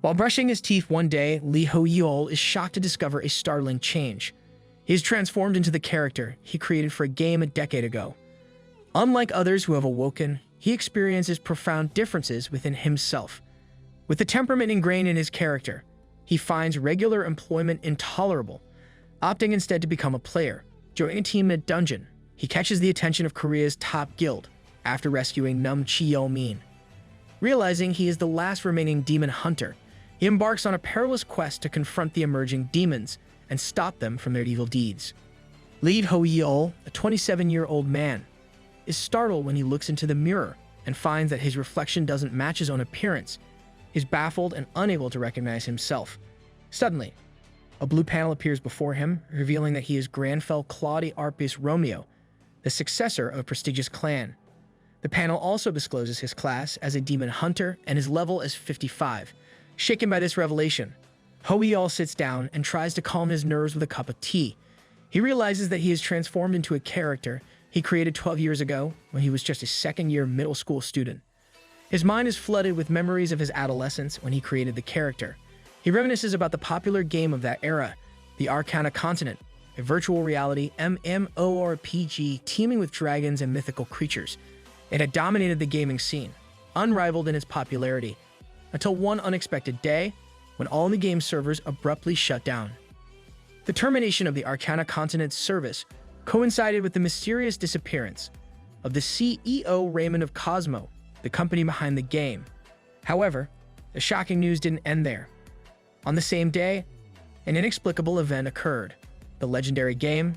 While brushing his teeth one day, Hoyeol is shocked to discover a startling change. He is transformed into the character he created for a game a decade ago. Unlike others who have awoken, he experiences profound differences within himself. With the temperament ingrained in his character, he finds regular employment intolerable, opting instead to become a player. Joining a team in a dungeon, he catches the attention of Korea's top guild after rescuing Nam Cheolmin. Realizing he is the last remaining demon hunter, he embarks on a perilous quest to confront the emerging demons and stop them from their evil deeds. Hoyeol, a 27-year-old man, is startled when he looks into the mirror and finds that his reflection doesn't match his own appearance. He's baffled and unable to recognize himself. Suddenly, a blue panel appears before him, revealing that he is Granfell Claude Arpius Romeo, the successor of a prestigious clan. The panel also discloses his class as a demon hunter and his level as 55. Shaken by this revelation, Hoyeol sits down and tries to calm his nerves with a cup of tea. He realizes that he is transformed into a character he created 12 years ago when he was just a second-year middle school student. His mind is flooded with memories of his adolescence when he created the character. He reminisces about the popular game of that era, the Arcana Continent, a virtual reality MMORPG teeming with dragons and mythical creatures. It had dominated the gaming scene, unrivaled in its popularity, until one unexpected day when all the game servers abruptly shut down. The termination of the Arcana Continent's service coincided with the mysterious disappearance of the CEO Raymond of Cosmo, the company behind the game. However, the shocking news didn't end there. On the same day, an inexplicable event occurred. The legendary game,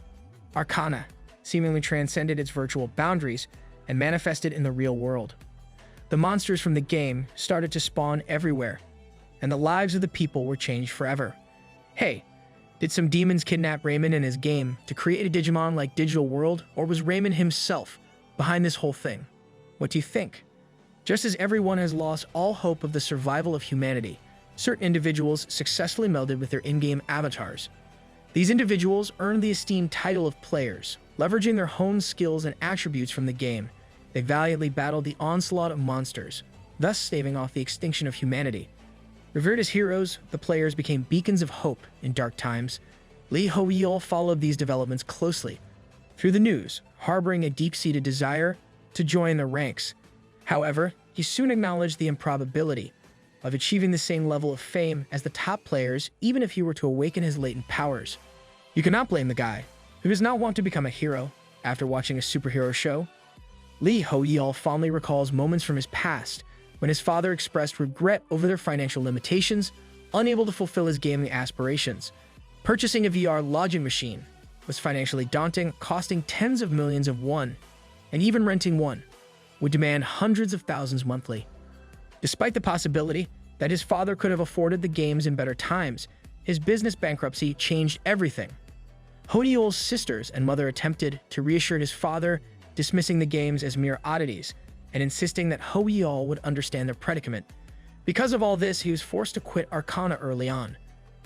Arcana, seemingly transcended its virtual boundaries and manifested in the real world. The monsters from the game started to spawn everywhere, and the lives of the people were changed forever. Hey, did some demons kidnap Raymond and his game to create a Digimon-like digital world, or was Raymond himself behind this whole thing? What do you think? Just as everyone has lost all hope of the survival of humanity, certain individuals successfully melded with their in-game avatars. These individuals earned the esteemed title of players, leveraging their honed skills and attributes from the game. They valiantly battled the onslaught of monsters, thus staving off the extinction of humanity. Revered as heroes, the players became beacons of hope in dark times. Hoyeol followed these developments closely through the news, harboring a deep-seated desire to join the ranks. However, he soon acknowledged the improbability of achieving the same level of fame as the top players, even if he were to awaken his latent powers. You cannot blame the guy who does not want to become a hero after watching a superhero show. Hoyeol fondly recalls moments from his past when his father expressed regret over their financial limitations, unable to fulfill his gaming aspirations. Purchasing a VR lodging machine was financially daunting, costing tens of millions of won, and even renting one would demand hundreds of thousands monthly. Despite the possibility that his father could have afforded the games in better times, his business bankruptcy changed everything. Hoyeol's sisters and mother attempted to reassure his father, dismissing the games as mere oddities and insisting that Hoyeol would understand their predicament. Because of all this, he was forced to quit Arcana early on,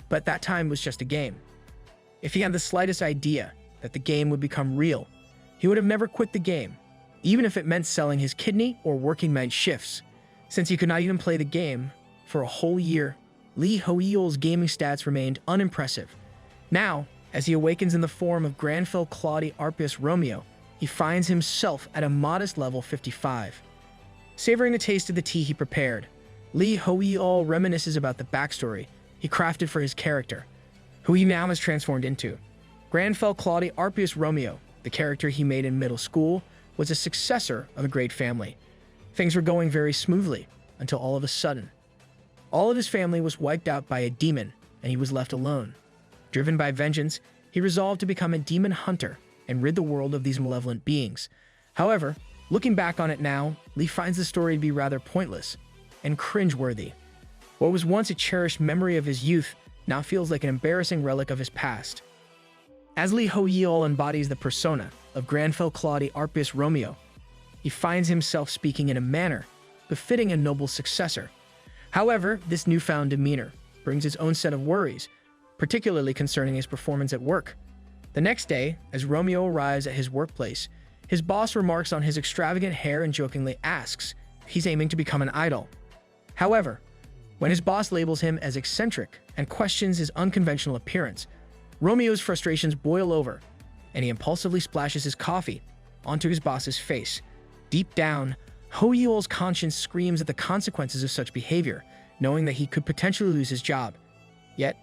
but that time was just a game. If he had the slightest idea that the game would become real, he would have never quit the game, even if it meant selling his kidney or working night shifts. Since he could not even play the game for a whole year, Hoyeol's gaming stats remained unimpressive. Now, as he awakens in the form of Granfell Claude Arpius Romeo, he finds himself at a modest level 55. Savoring the taste of the tea he prepared, Hoyeol reminisces about the backstory he crafted for his character, who he now has transformed into. Granfell Claude Arpius Romeo, the character he made in middle school, was a successor of a great family. Things were going very smoothly until all of a sudden, all of his family was wiped out by a demon and he was left alone. Driven by vengeance, he resolved to become a demon hunter and rid the world of these malevolent beings. However, looking back on it now, Lee finds the story to be rather pointless and cringeworthy. What was once a cherished memory of his youth now feels like an embarrassing relic of his past. As Hoyeol embodies the persona of Granfell Claude Arpius Romeo, he finds himself speaking in a manner befitting a noble successor. However, this newfound demeanor brings its own set of worries, particularly concerning his performance at work. The next day, as Romeo arrives at his workplace, his boss remarks on his extravagant hair and jokingly asks if he's aiming to become an idol. However, When his boss labels him as eccentric and questions his unconventional appearance, Romeo's frustrations boil over, and he impulsively splashes his coffee onto his boss's face. Deep down, Hoyeol's conscience screams at the consequences of such behavior, knowing that he could potentially lose his job. Yet,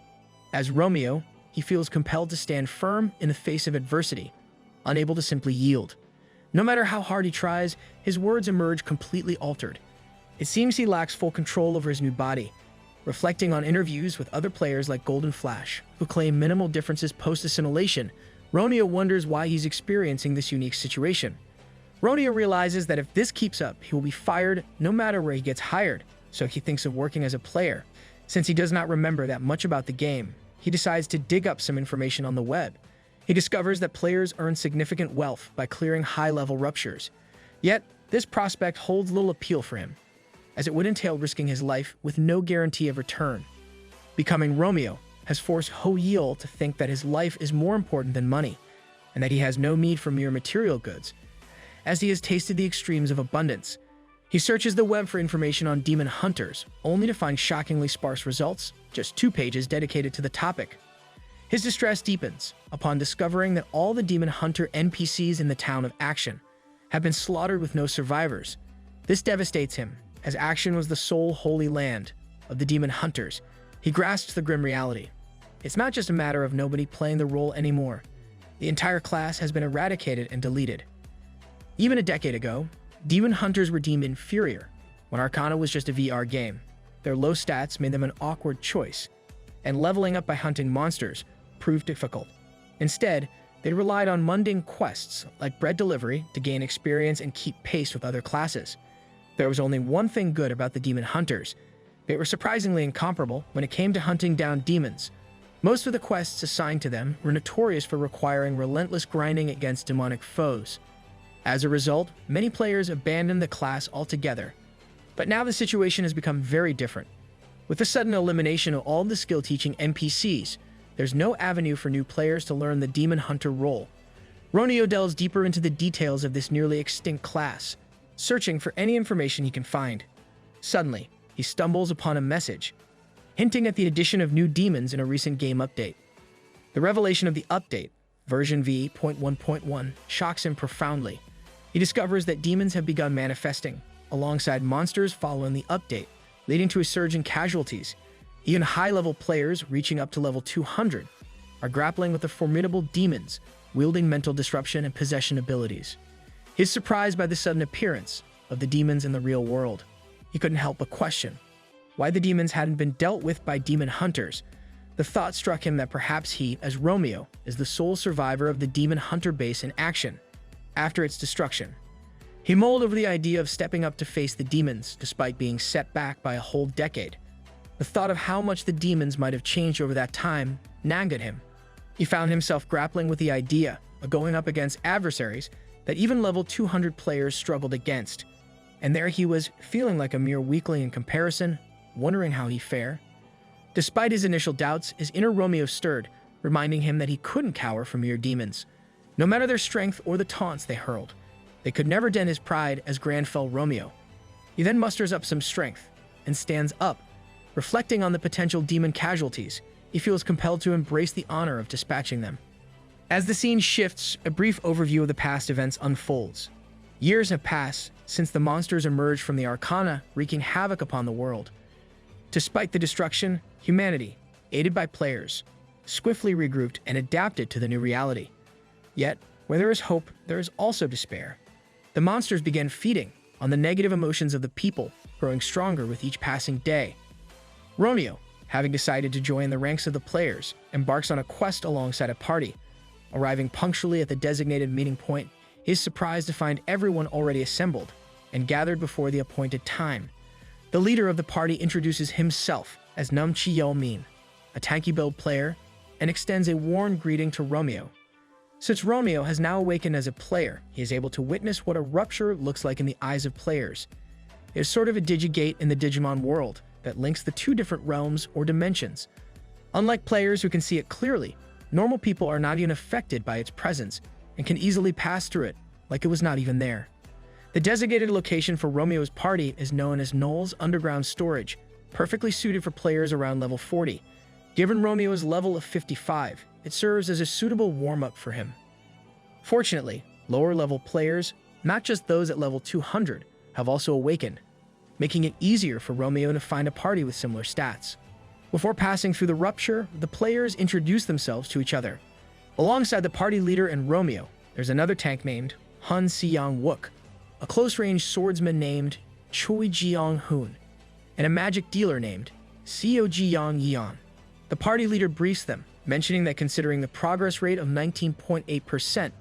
as Romeo, he feels compelled to stand firm in the face of adversity, unable to simply yield. No matter how hard he tries, his words emerge completely altered. It seems he lacks full control over his new body. Reflecting on interviews with other players like Golden Flash, who claim minimal differences post-assimilation, Romeo wonders why he's experiencing this unique situation. Romeo realizes that if this keeps up, he will be fired no matter where he gets hired, so he thinks of working as a player. Since he does not remember that much about the game, he decides to dig up some information on the web. He discovers that players earn significant wealth by clearing high-level ruptures. Yet, this prospect holds little appeal for him, as it would entail risking his life with no guarantee of return. Becoming Romeo has forced Hoyeol to think that his life is more important than money, and that he has no need for mere material goods. As he has tasted the extremes of abundance, he searches the web for information on demon hunters, only to find shockingly sparse results, just 2 pages dedicated to the topic. His distress deepens upon discovering that all the demon hunter NPCs in the town of Action have been slaughtered with no survivors. This devastates him, as Action was the sole holy land of the demon hunters. He grasps the grim reality. It's not just a matter of nobody playing the role anymore. The entire class has been eradicated and deleted. Even a decade ago, demon hunters were deemed inferior, when Arcana was just a VR game. Their low stats made them an awkward choice, and leveling up by hunting monsters proved difficult. Instead, they relied on mundane quests like bread delivery to gain experience and keep pace with other classes. There was only one thing good about the demon hunters. They were surprisingly incomparable when it came to hunting down demons. Most of the quests assigned to them were notorious for requiring relentless grinding against demonic foes. As a result, many players abandoned the class altogether. But now the situation has become very different. With the sudden elimination of all the skill-teaching NPCs, there's no avenue for new players to learn the demon hunter role. Romeo delves deeper into the details of this nearly extinct class, searching for any information he can find. Suddenly, he stumbles upon a message, hinting at the addition of new demons in a recent game update. The revelation of the update, version V.1.1, shocks him profoundly. He discovers that demons have begun manifesting, alongside monsters following the update, leading to a surge in casualties. Even high-level players, reaching up to level 200, are grappling with the formidable demons, wielding mental disruption and possession abilities. He's surprised by the sudden appearance of the demons in the real world. He couldn't help but question why the demons hadn't been dealt with by demon hunters. The thought struck him that perhaps he, as Romeo, is the sole survivor of the demon hunter base in Action after its destruction. He mulled over the idea of stepping up to face the demons, despite being set back by a whole decade. The thought of how much the demons might have changed over that time nagged at him. He found himself grappling with the idea of going up against adversaries that even level 200 players struggled against. And there he was, feeling like a mere weakling in comparison, wondering how he'd fare. Despite his initial doubts, his inner Romeo stirred, reminding him that he couldn't cower from mere demons. No matter their strength or the taunts they hurled, they could never dent his pride as Grand Fell Romeo. He then musters up some strength and stands up. Reflecting on the potential demon casualties, he feels compelled to embrace the honor of dispatching them. As the scene shifts, a brief overview of the past events unfolds. Years have passed since the monsters emerged from the Arcana, wreaking havoc upon the world. Despite the destruction, humanity, aided by players, swiftly regrouped and adapted to the new reality. Yet, where there is hope, there is also despair. The monsters began feeding on the negative emotions of the people, growing stronger with each passing day. Romeo, having decided to join the ranks of the players, embarks on a quest alongside a party. Arriving punctually at the designated meeting point, he is surprised to find everyone already assembled and gathered before the appointed time. The leader of the party introduces himself as Nam Cheolmin, a tanky-build player, and extends a warm greeting to Romeo. Since Romeo has now awakened as a player, he is able to witness what a rupture looks like in the eyes of players. It is sort of a digigate in the Digimon world that links the two different realms or dimensions. Unlike players who can see it clearly, normal people are not even affected by its presence and can easily pass through it like it was not even there. The designated location for Romeo's party is known as Null's Underground Storage, perfectly suited for players around level 40. Given Romeo's level of 55, it serves as a suitable warm-up for him. Fortunately, lower-level players, not just those at level 200, have also awakened, making it easier for Romeo to find a party with similar stats. Before passing through the rupture, the players introduce themselves to each other. Alongside the party leader and Romeo, there's another tank named Han Seong-wook, a close-range swordsman named Choi Jeong-hoon, and a magic dealer named Seo Jeong-yeon. The party leader briefs them, mentioning that considering the progress rate of 19.8%,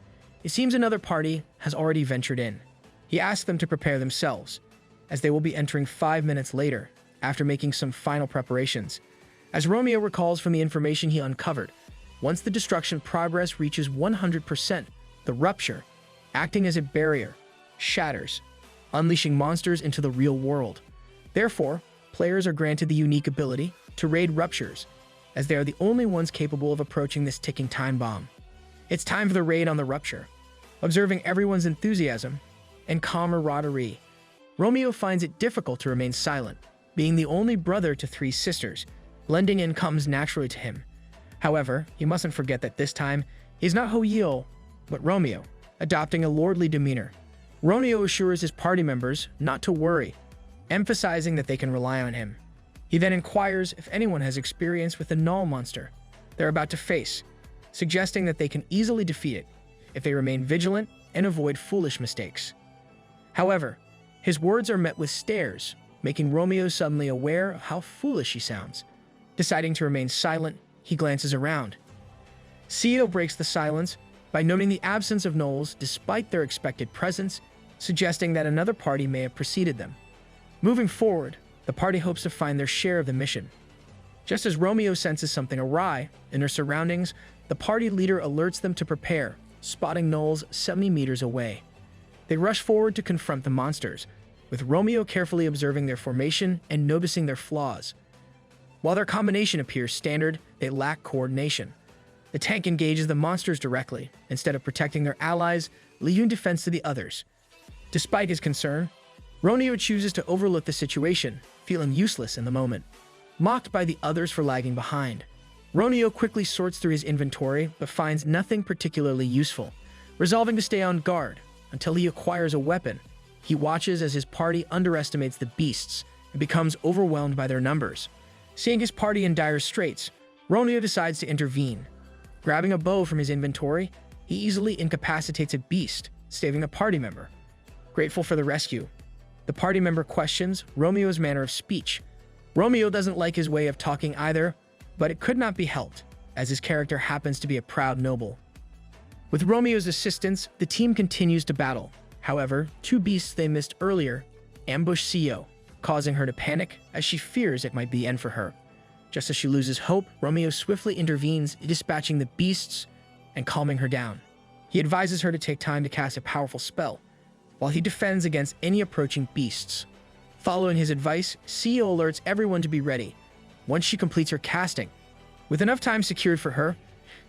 it seems another party has already ventured in. He asks them to prepare themselves, as they will be entering 5 minutes later, after making some final preparations. As Romeo recalls from the information he uncovered, once the destruction progress reaches 100%, the rupture, acting as a barrier, shatters, unleashing monsters into the real world. Therefore, players are granted the unique ability to raid ruptures, as they are the only ones capable of approaching this ticking time bomb. It's time for the raid on the rupture. Observing everyone's enthusiasm and camaraderie, Romeo finds it difficult to remain silent. Being the only brother to 3 sisters, blending in comes naturally to him. However, he mustn't forget that this time, he's not Hoyeol, but Romeo, adopting a lordly demeanor. Romeo assures his party members not to worry, emphasizing that they can rely on him. He then inquires if anyone has experience with the null monster they're about to face, suggesting that they can easily defeat it if they remain vigilant and avoid foolish mistakes. However, his words are met with stares, making Romeo suddenly aware of how foolish he sounds. Deciding to remain silent, he glances around. Seo breaks the silence by noting the absence of gnolls despite their expected presence, suggesting that another party may have preceded them. Moving forward, the party hopes to find their share of the mission. Just as Romeo senses something awry in their surroundings, the party leader alerts them to prepare, spotting gnolls 70 meters away. They rush forward to confront the monsters, with Romeo carefully observing their formation and noticing their flaws. While their combination appears standard, they lack coordination. The tank engages the monsters directly, instead of protecting their allies, leaving defense to the others. Despite his concern, Romeo chooses to overlook the situation, feeling useless in the moment. Mocked by the others for lagging behind, Romeo quickly sorts through his inventory but finds nothing particularly useful. Resolving to stay on guard until he acquires a weapon, he watches as his party underestimates the beasts and becomes overwhelmed by their numbers. Seeing his party in dire straits, Romeo decides to intervene. Grabbing a bow from his inventory, he easily incapacitates a beast, saving a party member. Grateful for the rescue, the party member questions Romeo's manner of speech. Romeo doesn't like his way of talking either, but it could not be helped, as his character happens to be a proud noble. With Romeo's assistance, the team continues to battle. However, 2 beasts they missed earlier ambush Seo, causing her to panic as she fears it might be the end for her. Just as she loses hope, Romeo swiftly intervenes, dispatching the beasts and calming her down. He advises her to take time to cast a powerful spell, while he defends against any approaching beasts. Following his advice, Seo alerts everyone to be ready once she completes her casting. With enough time secured for her,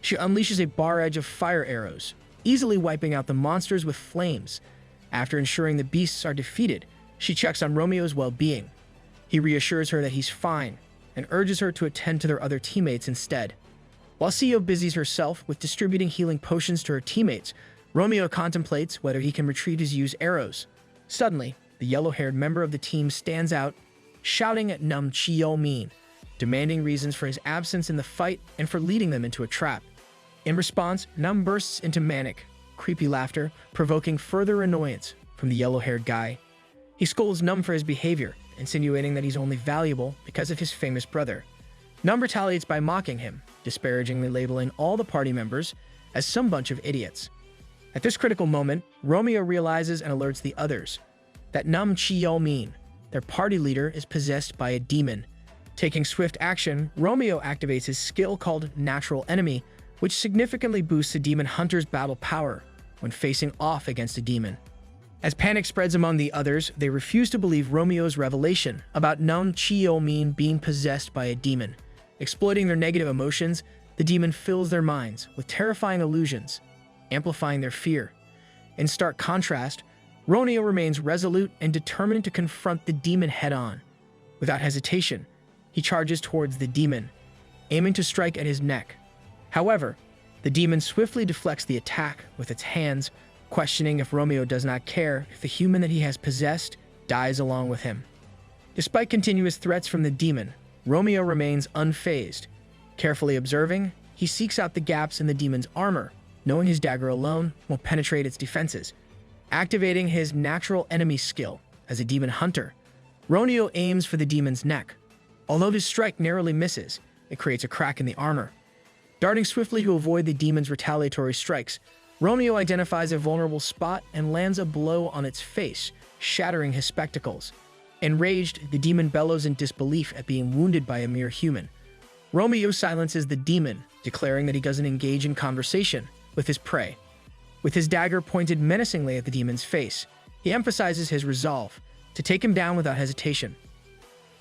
she unleashes a barrage of fire arrows, easily wiping out the monsters with flames. After ensuring the beasts are defeated, she checks on Romeo's well-being. He reassures her that he's fine and urges her to attend to their other teammates instead. While Seo busies herself with distributing healing potions to her teammates, Romeo contemplates whether he can retrieve his used arrows. Suddenly, the yellow-haired member of the team stands out, shouting at Nam Cheolmin, demanding reasons for his absence in the fight and for leading them into a trap. In response, Nam bursts into manic, creepy laughter, provoking further annoyance from the yellow-haired guy. He scolds Nam for his behavior, insinuating that he's only valuable because of his famous brother. Nam retaliates by mocking him, disparagingly labeling all the party members as some bunch of idiots. At this critical moment, Romeo realizes and alerts the others that Nam Cheolmin, their party leader, is possessed by a demon. Taking swift action, Romeo activates his skill called Natural Enemy, which significantly boosts the demon hunter's battle power when facing off against a demon. As panic spreads among the others, they refuse to believe Romeo's revelation about Nam Cheolmin being possessed by a demon. Exploiting their negative emotions, the demon fills their minds with terrifying illusions, amplifying their fear. In stark contrast, Romeo remains resolute and determined to confront the demon head-on. Without hesitation, he charges towards the demon, aiming to strike at his neck. However, the demon swiftly deflects the attack with its hands, questioning if Romeo does not care if the human that he has possessed dies along with him. Despite continuous threats from the demon, Romeo remains unfazed. Carefully observing, he seeks out the gaps in the demon's armor, knowing his dagger alone will penetrate its defenses. Activating his natural enemy skill as a demon hunter, Romeo aims for the demon's neck. Although his strike narrowly misses, it creates a crack in the armor. Darting swiftly to avoid the demon's retaliatory strikes, Romeo identifies a vulnerable spot and lands a blow on its face, shattering his spectacles. Enraged, the demon bellows in disbelief at being wounded by a mere human. Romeo silences the demon, declaring that he doesn't engage in conversation with his prey. With his dagger pointed menacingly at the demon's face, he emphasizes his resolve to take him down without hesitation.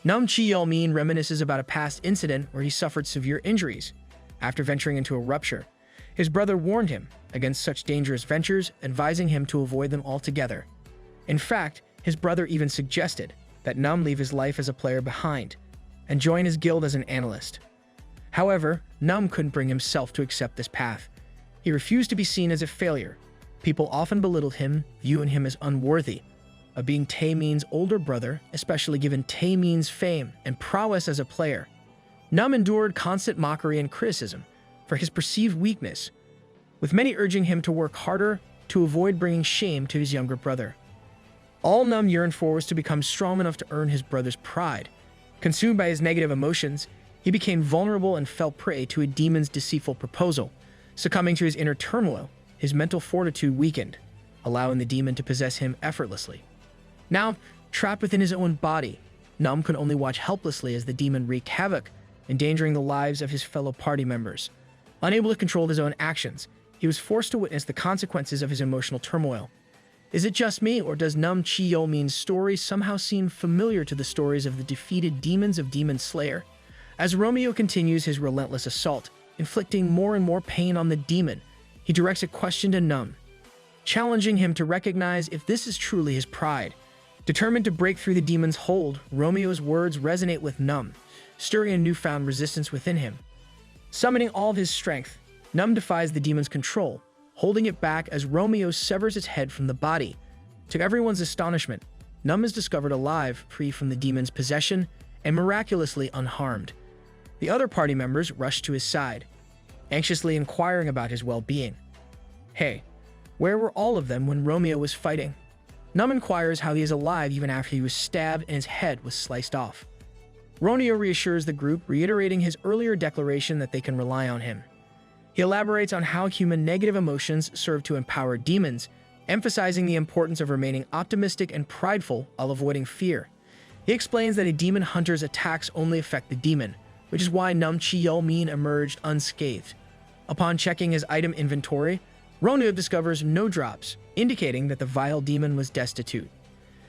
Nam Cheolmin reminisces about a past incident where he suffered severe injuries. After venturing into a rupture, his brother warned him against such dangerous ventures, advising him to avoid them altogether. In fact, his brother even suggested that Nam leave his life as a player behind and join his guild as an analyst. However, Nam couldn't bring himself to accept this path. He refused to be seen as a failure. People often belittled him, viewing him as unworthy of being Taemin's older brother, especially given Taemin's fame and prowess as a player. Nam endured constant mockery and criticism for his perceived weakness, with many urging him to work harder to avoid bringing shame to his younger brother. All Nam yearned for was to become strong enough to earn his brother's pride. Consumed by his negative emotions, he became vulnerable and fell prey to a demon's deceitful proposal. Succumbing to his inner turmoil, his mental fortitude weakened, allowing the demon to possess him effortlessly. Now, trapped within his own body, Nam could only watch helplessly as the demon wreaked havoc, endangering the lives of his fellow party members. Unable to control his own actions, he was forced to witness the consequences of his emotional turmoil. Is it just me, or does Nam Cheolmin's story somehow seem familiar to the stories of the defeated demons of Demon Slayer? As Romeo continues his relentless assault, inflicting more and more pain on the demon, he directs a question to Nam, challenging him to recognize if this is truly his pride. Determined to break through the demon's hold, Romeo's words resonate with Nam, stirring a newfound resistance within him. Summoning all of his strength, Nam defies the demon's control, holding it back as Romeo severs its head from the body. To everyone's astonishment, Nam is discovered alive, free from the demon's possession, and miraculously unharmed. The other party members rush to his side, anxiously inquiring about his well-being. Hey, where were all of them when Romeo was fighting? Nam inquires how he is alive even after he was stabbed and his head was sliced off. Romeo reassures the group, reiterating his earlier declaration that they can rely on him. He elaborates on how human negative emotions serve to empower demons, emphasizing the importance of remaining optimistic and prideful while avoiding fear. He explains that a demon hunter's attacks only affect the demon, which is why Nam Cheolmin emerged unscathed. Upon checking his item inventory, Romeo discovers no drops, indicating that the vile demon was destitute.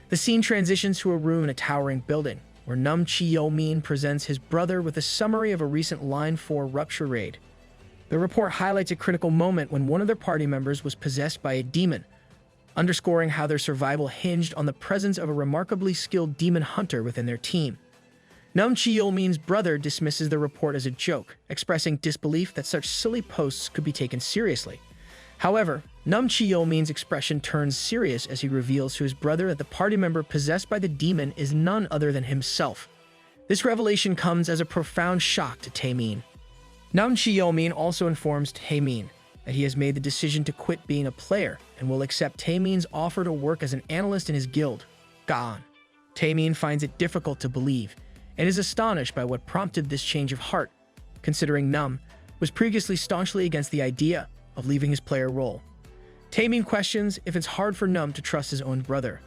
The scene transitions to a room in a towering building, where Nam Cheolmin presents his brother with a summary of a recent Line 4 rupture raid. The report highlights a critical moment when one of their party members was possessed by a demon, underscoring how their survival hinged on the presence of a remarkably skilled demon hunter within their team. Nam Cheolmin's brother dismisses the report as a joke, expressing disbelief that such silly posts could be taken seriously. However, Nam Cheolmin's expression turns serious as he reveals to his brother that the party member possessed by the demon is none other than himself. This revelation comes as a profound shock to Taemin. Nam Cheolmin also informs Taemin that he has made the decision to quit being a player and will accept Taemin's offer to work as an analyst in his guild, Gaan. Taemin finds it difficult to believe and is astonished by what prompted this change of heart, considering Nam was previously staunchly against the idea of leaving his player role. Taemin questions if it's hard for Nam to trust his own brother.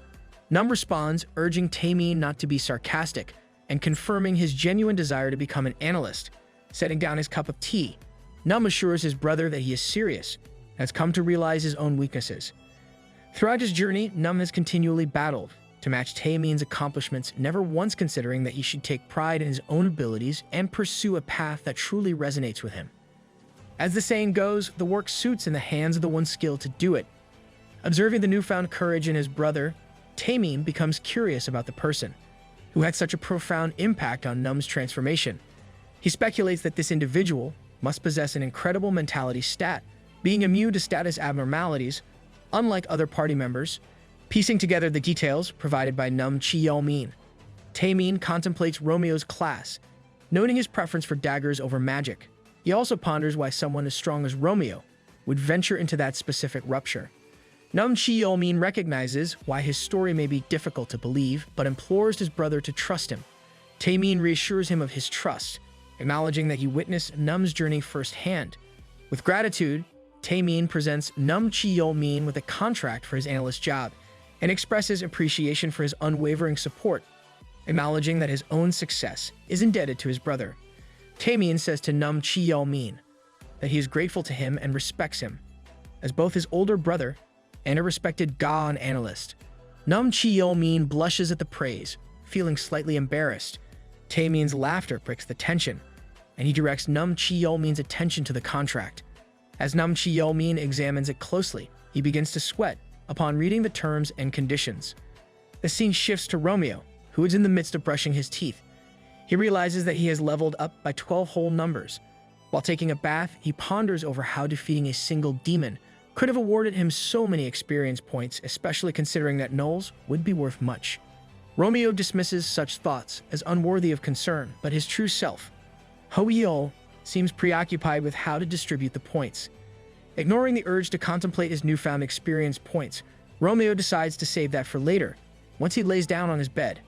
Nam responds, urging Taemin not to be sarcastic and confirming his genuine desire to become an analyst. Setting down his cup of tea, Nam assures his brother that he is serious and has come to realize his own weaknesses. Throughout his journey, Nam has continually battled to match Taemin's accomplishments, never once considering that he should take pride in his own abilities and pursue a path that truly resonates with him. As the saying goes, the work suits in the hands of the one skilled to do it. Observing the newfound courage in his brother, Taemin becomes curious about the person. who had such a profound impact on Nam's transformation. He speculates that this individual must possess an incredible mentality stat, being immune to status abnormalities, unlike other party members. Piecing together the details provided by Nam Cheolmin, Taemin contemplates Romeo's class, noting his preference for daggers over magic. He also ponders why someone as strong as Romeo would venture into that specific rupture. Nam Cheolmin recognizes why his story may be difficult to believe, but implores his brother to trust him. Taemin reassures him of his trust, acknowledging that he witnessed Nam's journey firsthand. With gratitude, Taemin presents Nam Cheolmin with a contract for his analyst job and expresses appreciation for his unwavering support, acknowledging that his own success is indebted to his brother. Taemin says to Nam Cheolmin that he is grateful to him and respects him as both his older brother and a respected Gaan analyst. Nam Cheolmin blushes at the praise, feeling slightly embarrassed. Taemin's laughter breaks the tension, and he directs Nam Cheolmin's attention to the contract. As Nam Cheolmin examines it closely, he begins to sweat upon reading the terms and conditions. The scene shifts to Romeo, who is in the midst of brushing his teeth. He realizes that he has leveled up by 12 whole numbers. While taking a bath, he ponders over how defeating a single demon could have awarded him so many experience points, especially considering that Knowles would be worth much. Romeo dismisses such thoughts as unworthy of concern, but his true self, Hoyeol, seems preoccupied with how to distribute the points. Ignoring the urge to contemplate his newfound experience points, Romeo decides to save that for later, once he lays down on his bed.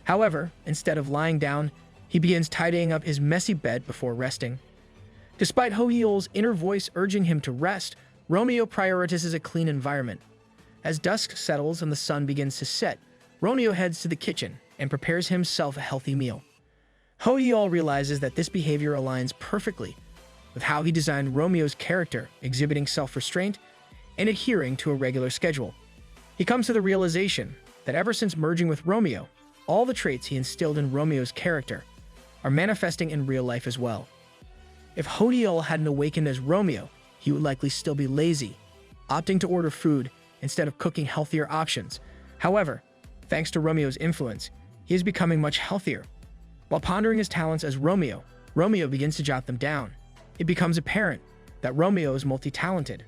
However, instead of lying down, he begins tidying up his messy bed before resting. Despite Hoyeol's inner voice urging him to rest, Romeo prioritizes a clean environment. As dusk settles and the sun begins to set, Romeo heads to the kitchen and prepares himself a healthy meal. Hoyeol realizes that this behavior aligns perfectly with how he designed Romeo's character, exhibiting self-restraint and adhering to a regular schedule. He comes to the realization that ever since merging with Romeo, all the traits he instilled in Romeo's character are manifesting in real life as well. If Hoyeol hadn't awakened as Romeo, he would likely still be lazy, opting to order food instead of cooking healthier options. However, thanks to Romeo's influence, he is becoming much healthier. While pondering his talents as Romeo, Romeo begins to jot them down. It becomes apparent that Romeo is multi-talented.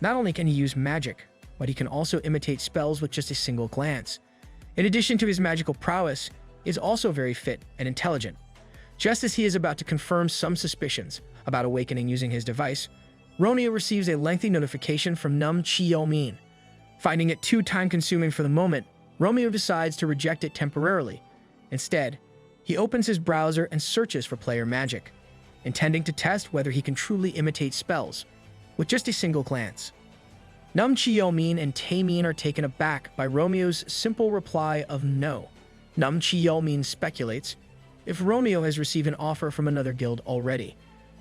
Not only can he use magic, but he can also imitate spells with just a single glance. In addition to his magical prowess, he is also very fit and intelligent. Just as he is about to confirm some suspicions about awakening using his device, Romeo receives a lengthy notification from Nam Cheolmin. Finding it too time-consuming for the moment, Romeo decides to reject it temporarily. Instead, he opens his browser and searches for player magic, intending to test whether he can truly imitate spells with just a single glance. Nam Cheolmin and Taemin are taken aback by Romeo's simple reply of no. Nam Cheolmin speculates if Romeo has received an offer from another guild already.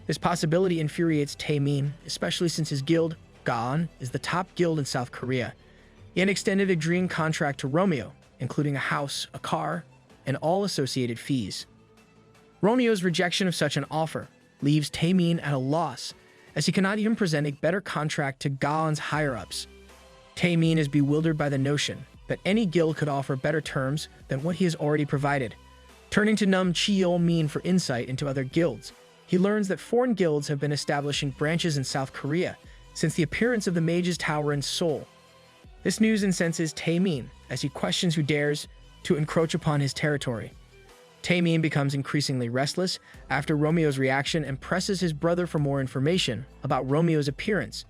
This possibility infuriates Taemin, especially since his guild, Gaan, is the top guild in South Korea. He had extended a dream contract to Romeo, including a house, a car, and all associated fees. Romeo's rejection of such an offer leaves Taemin at a loss, as he cannot even present a better contract to Gaon's higher-ups. Taemin is bewildered by the notion that any guild could offer better terms than what he has already provided. Turning to Nam Cheolmin for insight into other guilds, he learns that foreign guilds have been establishing branches in South Korea since the appearance of the Mage's Tower in Seoul. This news incenses Taemin as he questions who dares to encroach upon his territory. Taemin becomes increasingly restless after Romeo's reaction and presses his brother for more information about Romeo's appearance.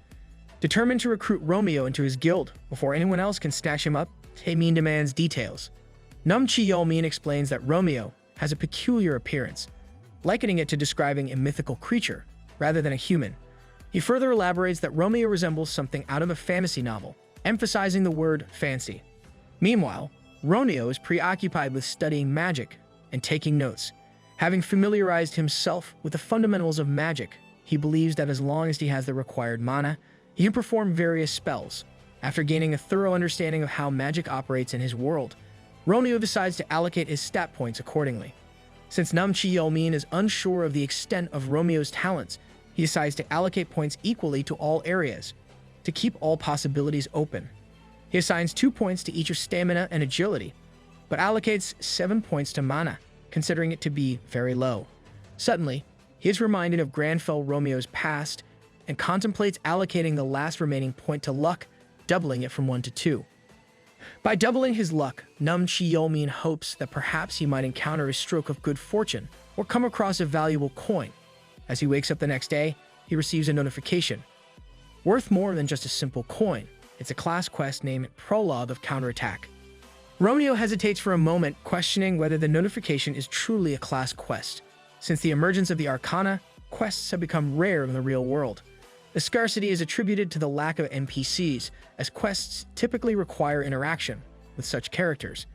Determined to recruit Romeo into his guild before anyone else can snatch him up, Taemin demands details. Nam Cheolmin explains that Romeo has a peculiar appearance, likening it to describing a mythical creature rather than a human. He further elaborates that Romeo resembles something out of a fantasy novel, emphasizing the word fancy. Meanwhile, Romeo is preoccupied with studying magic and taking notes. Having familiarized himself with the fundamentals of magic, he believes that as long as he has the required mana, he can perform various spells. After gaining a thorough understanding of how magic operates in his world, Romeo decides to allocate his stat points accordingly. Since Nam Cheolmin is unsure of the extent of Romeo's talents, he decides to allocate points equally to all areas, to keep all possibilities open. He assigns 2 points to each of stamina and agility, but allocates 7 points to mana, considering it to be very low. Suddenly, he is reminded of Granfell Romeo's past and contemplates allocating the last remaining point to luck, doubling it from 1 to 2. By doubling his luck, Nam Cheolmin hopes that perhaps he might encounter a stroke of good fortune or come across a valuable coin. As he wakes up the next day, he receives a notification. Worth more than just a simple coin, it's a class quest named Prologue of Counterattack. Romeo hesitates for a moment, questioning whether the notification is truly a class quest. Since the emergence of the Arcana, quests have become rare in the real world. The scarcity is attributed to the lack of NPCs, as quests typically require interaction with such characters.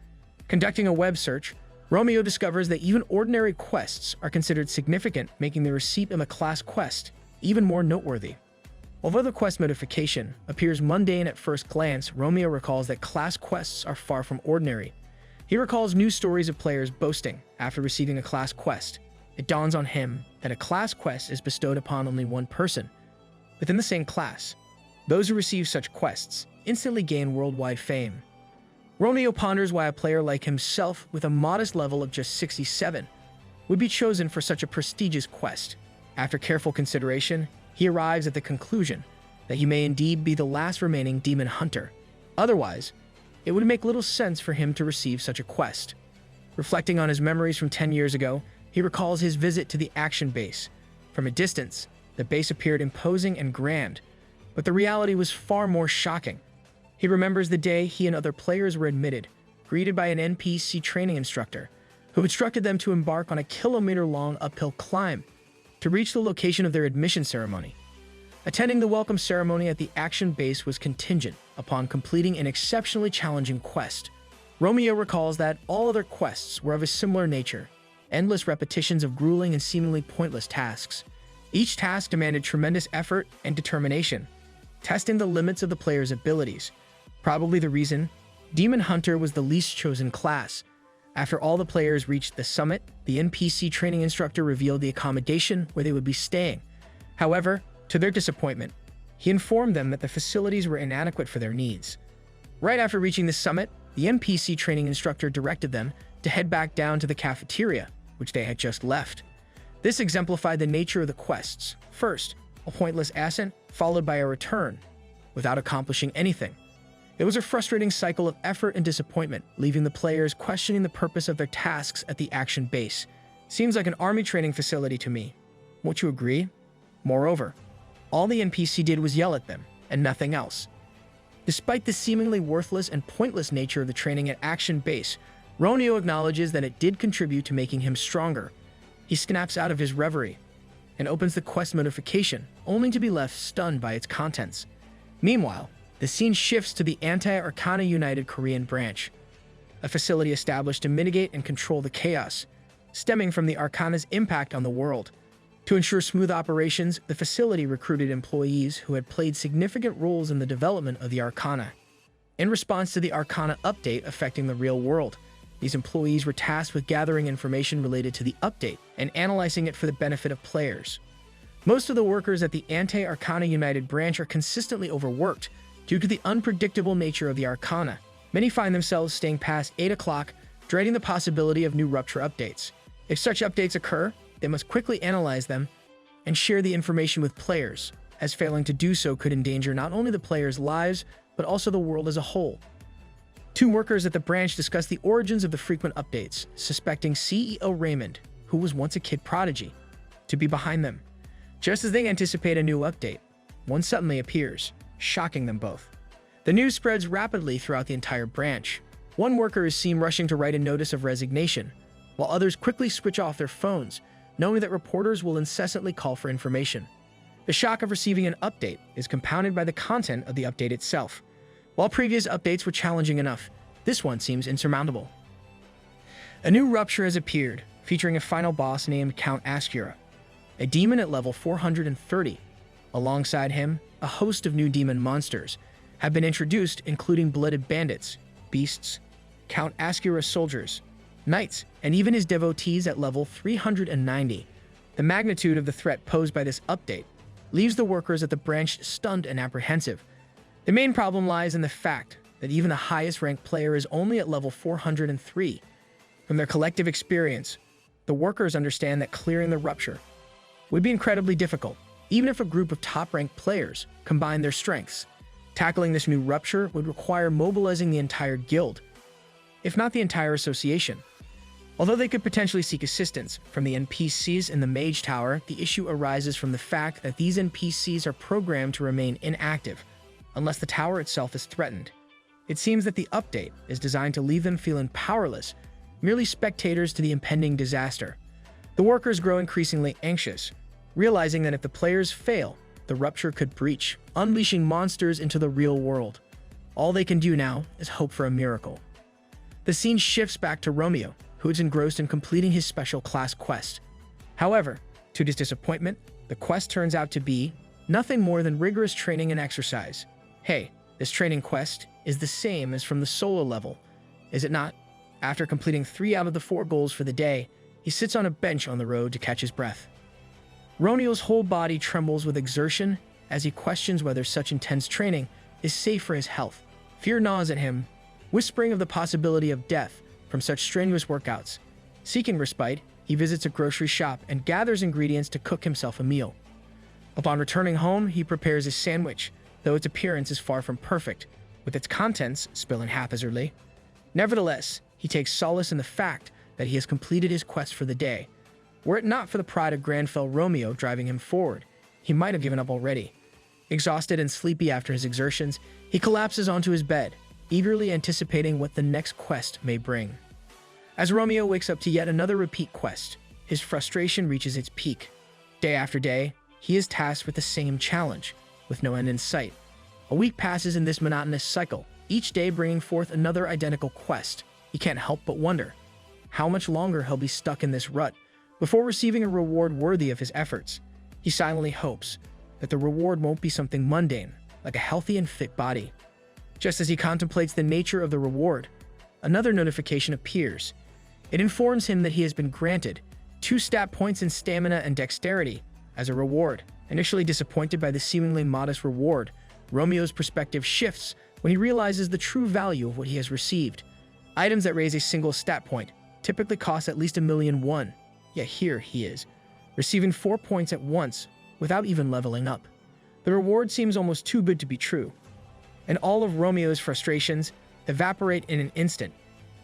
Conducting a web search, Romeo discovers that even ordinary quests are considered significant, making the receipt of a class quest even more noteworthy. Although the quest notification appears mundane at first glance, Romeo recalls that class quests are far from ordinary. He recalls news stories of players boasting after receiving a class quest. It dawns on him that a class quest is bestowed upon only one person. Within the same class, those who receive such quests instantly gain worldwide fame. Romeo ponders why a player like himself, with a modest level of just 67, would be chosen for such a prestigious quest. After careful consideration, he arrives at the conclusion that he may indeed be the last remaining demon hunter. Otherwise, it would make little sense for him to receive such a quest. Reflecting on his memories from 10 years ago, he recalls his visit to the action base. From a distance, the base appeared imposing and grand, but the reality was far more shocking. He remembers the day he and other players were admitted, greeted by an NPC training instructor, who instructed them to embark on a kilometer-long uphill climb to reach the location of their admission ceremony. Attending the welcome ceremony at the action base was contingent upon completing an exceptionally challenging quest. Romeo recalls that all other quests were of a similar nature, endless repetitions of grueling and seemingly pointless tasks. Each task demanded tremendous effort and determination, testing the limits of the player's abilities. Probably the reason Demon Hunter was the least chosen class. After all the players reached the summit, the NPC training instructor revealed the accommodation where they would be staying. However, to their disappointment, he informed them that the facilities were inadequate for their needs. Right after reaching the summit, the NPC training instructor directed them to head back down to the cafeteria, which they had just left. This exemplified the nature of the quests. First, a pointless ascent, followed by a return, without accomplishing anything. It was a frustrating cycle of effort and disappointment, leaving the players questioning the purpose of their tasks at the action base. Seems like an army training facility to me. Won't you agree? Moreover, all the NPC did was yell at them, and nothing else. Despite the seemingly worthless and pointless nature of the training at action base, Romeo acknowledges that it did contribute to making him stronger. He snaps out of his reverie and opens the quest notification, only to be left stunned by its contents. Meanwhile, the scene shifts to the Anti-Arcana United Korean branch, a facility established to mitigate and control the chaos stemming from the Arcana's impact on the world. To ensure smooth operations, the facility recruited employees who had played significant roles in the development of the Arcana. In response to the Arcana update affecting the real world, these employees were tasked with gathering information related to the update and analyzing it for the benefit of players. Most of the workers at the Anti-Arcana United branch are consistently overworked due to the unpredictable nature of the Arcana. Many find themselves staying past 8 o'clock, dreading the possibility of new rupture updates. If such updates occur, they must quickly analyze them and share the information with players, as failing to do so could endanger not only the players' lives, but also the world as a whole. Two workers at the branch discuss the origins of the frequent updates, suspecting CEO Raymond, who was once a kid prodigy, to be behind them. Just as they anticipate a new update, one suddenly appears, shocking them both. The news spreads rapidly throughout the entire branch. One worker is seen rushing to write a notice of resignation, while others quickly switch off their phones, knowing that reporters will incessantly call for information. The shock of receiving an update is compounded by the content of the update itself. While previous updates were challenging enough, this one seems insurmountable. A new rupture has appeared, featuring a final boss named Count Ascura, a demon at level 430. Alongside him, a host of new demon monsters have been introduced, including blooded bandits, beasts, Count Ascura soldiers, knights, and even his devotees at level 390. The magnitude of the threat posed by this update leaves the workers at the branch stunned and apprehensive. The main problem lies in the fact that even the highest ranked player is only at level 403. From their collective experience, the workers understand that clearing the rupture would be incredibly difficult, even if a group of top-ranked players combine their strengths. Tackling this new rupture would require mobilizing the entire guild, if not the entire association. Although they could potentially seek assistance from the NPCs in the Mage Tower, the issue arises from the fact that these NPCs are programmed to remain inactive unless the tower itself is threatened. It seems that the update is designed to leave them feeling powerless, merely spectators to the impending disaster. The workers grow increasingly anxious, realizing that if the players fail, the rupture could breach, unleashing monsters into the real world. All they can do now is hope for a miracle. The scene shifts back to Romeo, who is engrossed in completing his special class quest. However, to his disappointment, the quest turns out to be nothing more than rigorous training and exercise. Hey, this training quest is the same as from the solo level, is it not? After completing 3 out of the 4 goals for the day, he sits on a bench on the road to catch his breath. Romeo's whole body trembles with exertion as he questions whether such intense training is safe for his health. Fear gnaws at him, whispering of the possibility of death from such strenuous workouts. Seeking respite, he visits a grocery shop and gathers ingredients to cook himself a meal. Upon returning home, he prepares a sandwich, though its appearance is far from perfect, with its contents spilling haphazardly. Nevertheless, he takes solace in the fact that he has completed his quest for the day. Were it not for the pride of Grandfell Romeo driving him forward, he might have given up already. Exhausted and sleepy after his exertions, he collapses onto his bed, eagerly anticipating what the next quest may bring. As Romeo wakes up to yet another repeat quest, his frustration reaches its peak. Day after day, he is tasked with the same challenge, with no end in sight. A week passes in this monotonous cycle, each day bringing forth another identical quest. He can't help but wonder how much longer he'll be stuck in this rut before receiving a reward worthy of his efforts. He silently hopes that the reward won't be something mundane, like a healthy and fit body. Just as he contemplates the nature of the reward, another notification appears. It informs him that he has been granted 2 stat points in stamina and dexterity as a reward. Initially disappointed by the seemingly modest reward, Romeo's perspective shifts when he realizes the true value of what he has received. Items that raise a single stat point typically cost at least 1,000,001, yet here he is, receiving 4 points at once without even leveling up. The reward seems almost too good to be true, and all of Romeo's frustrations evaporate in an instant.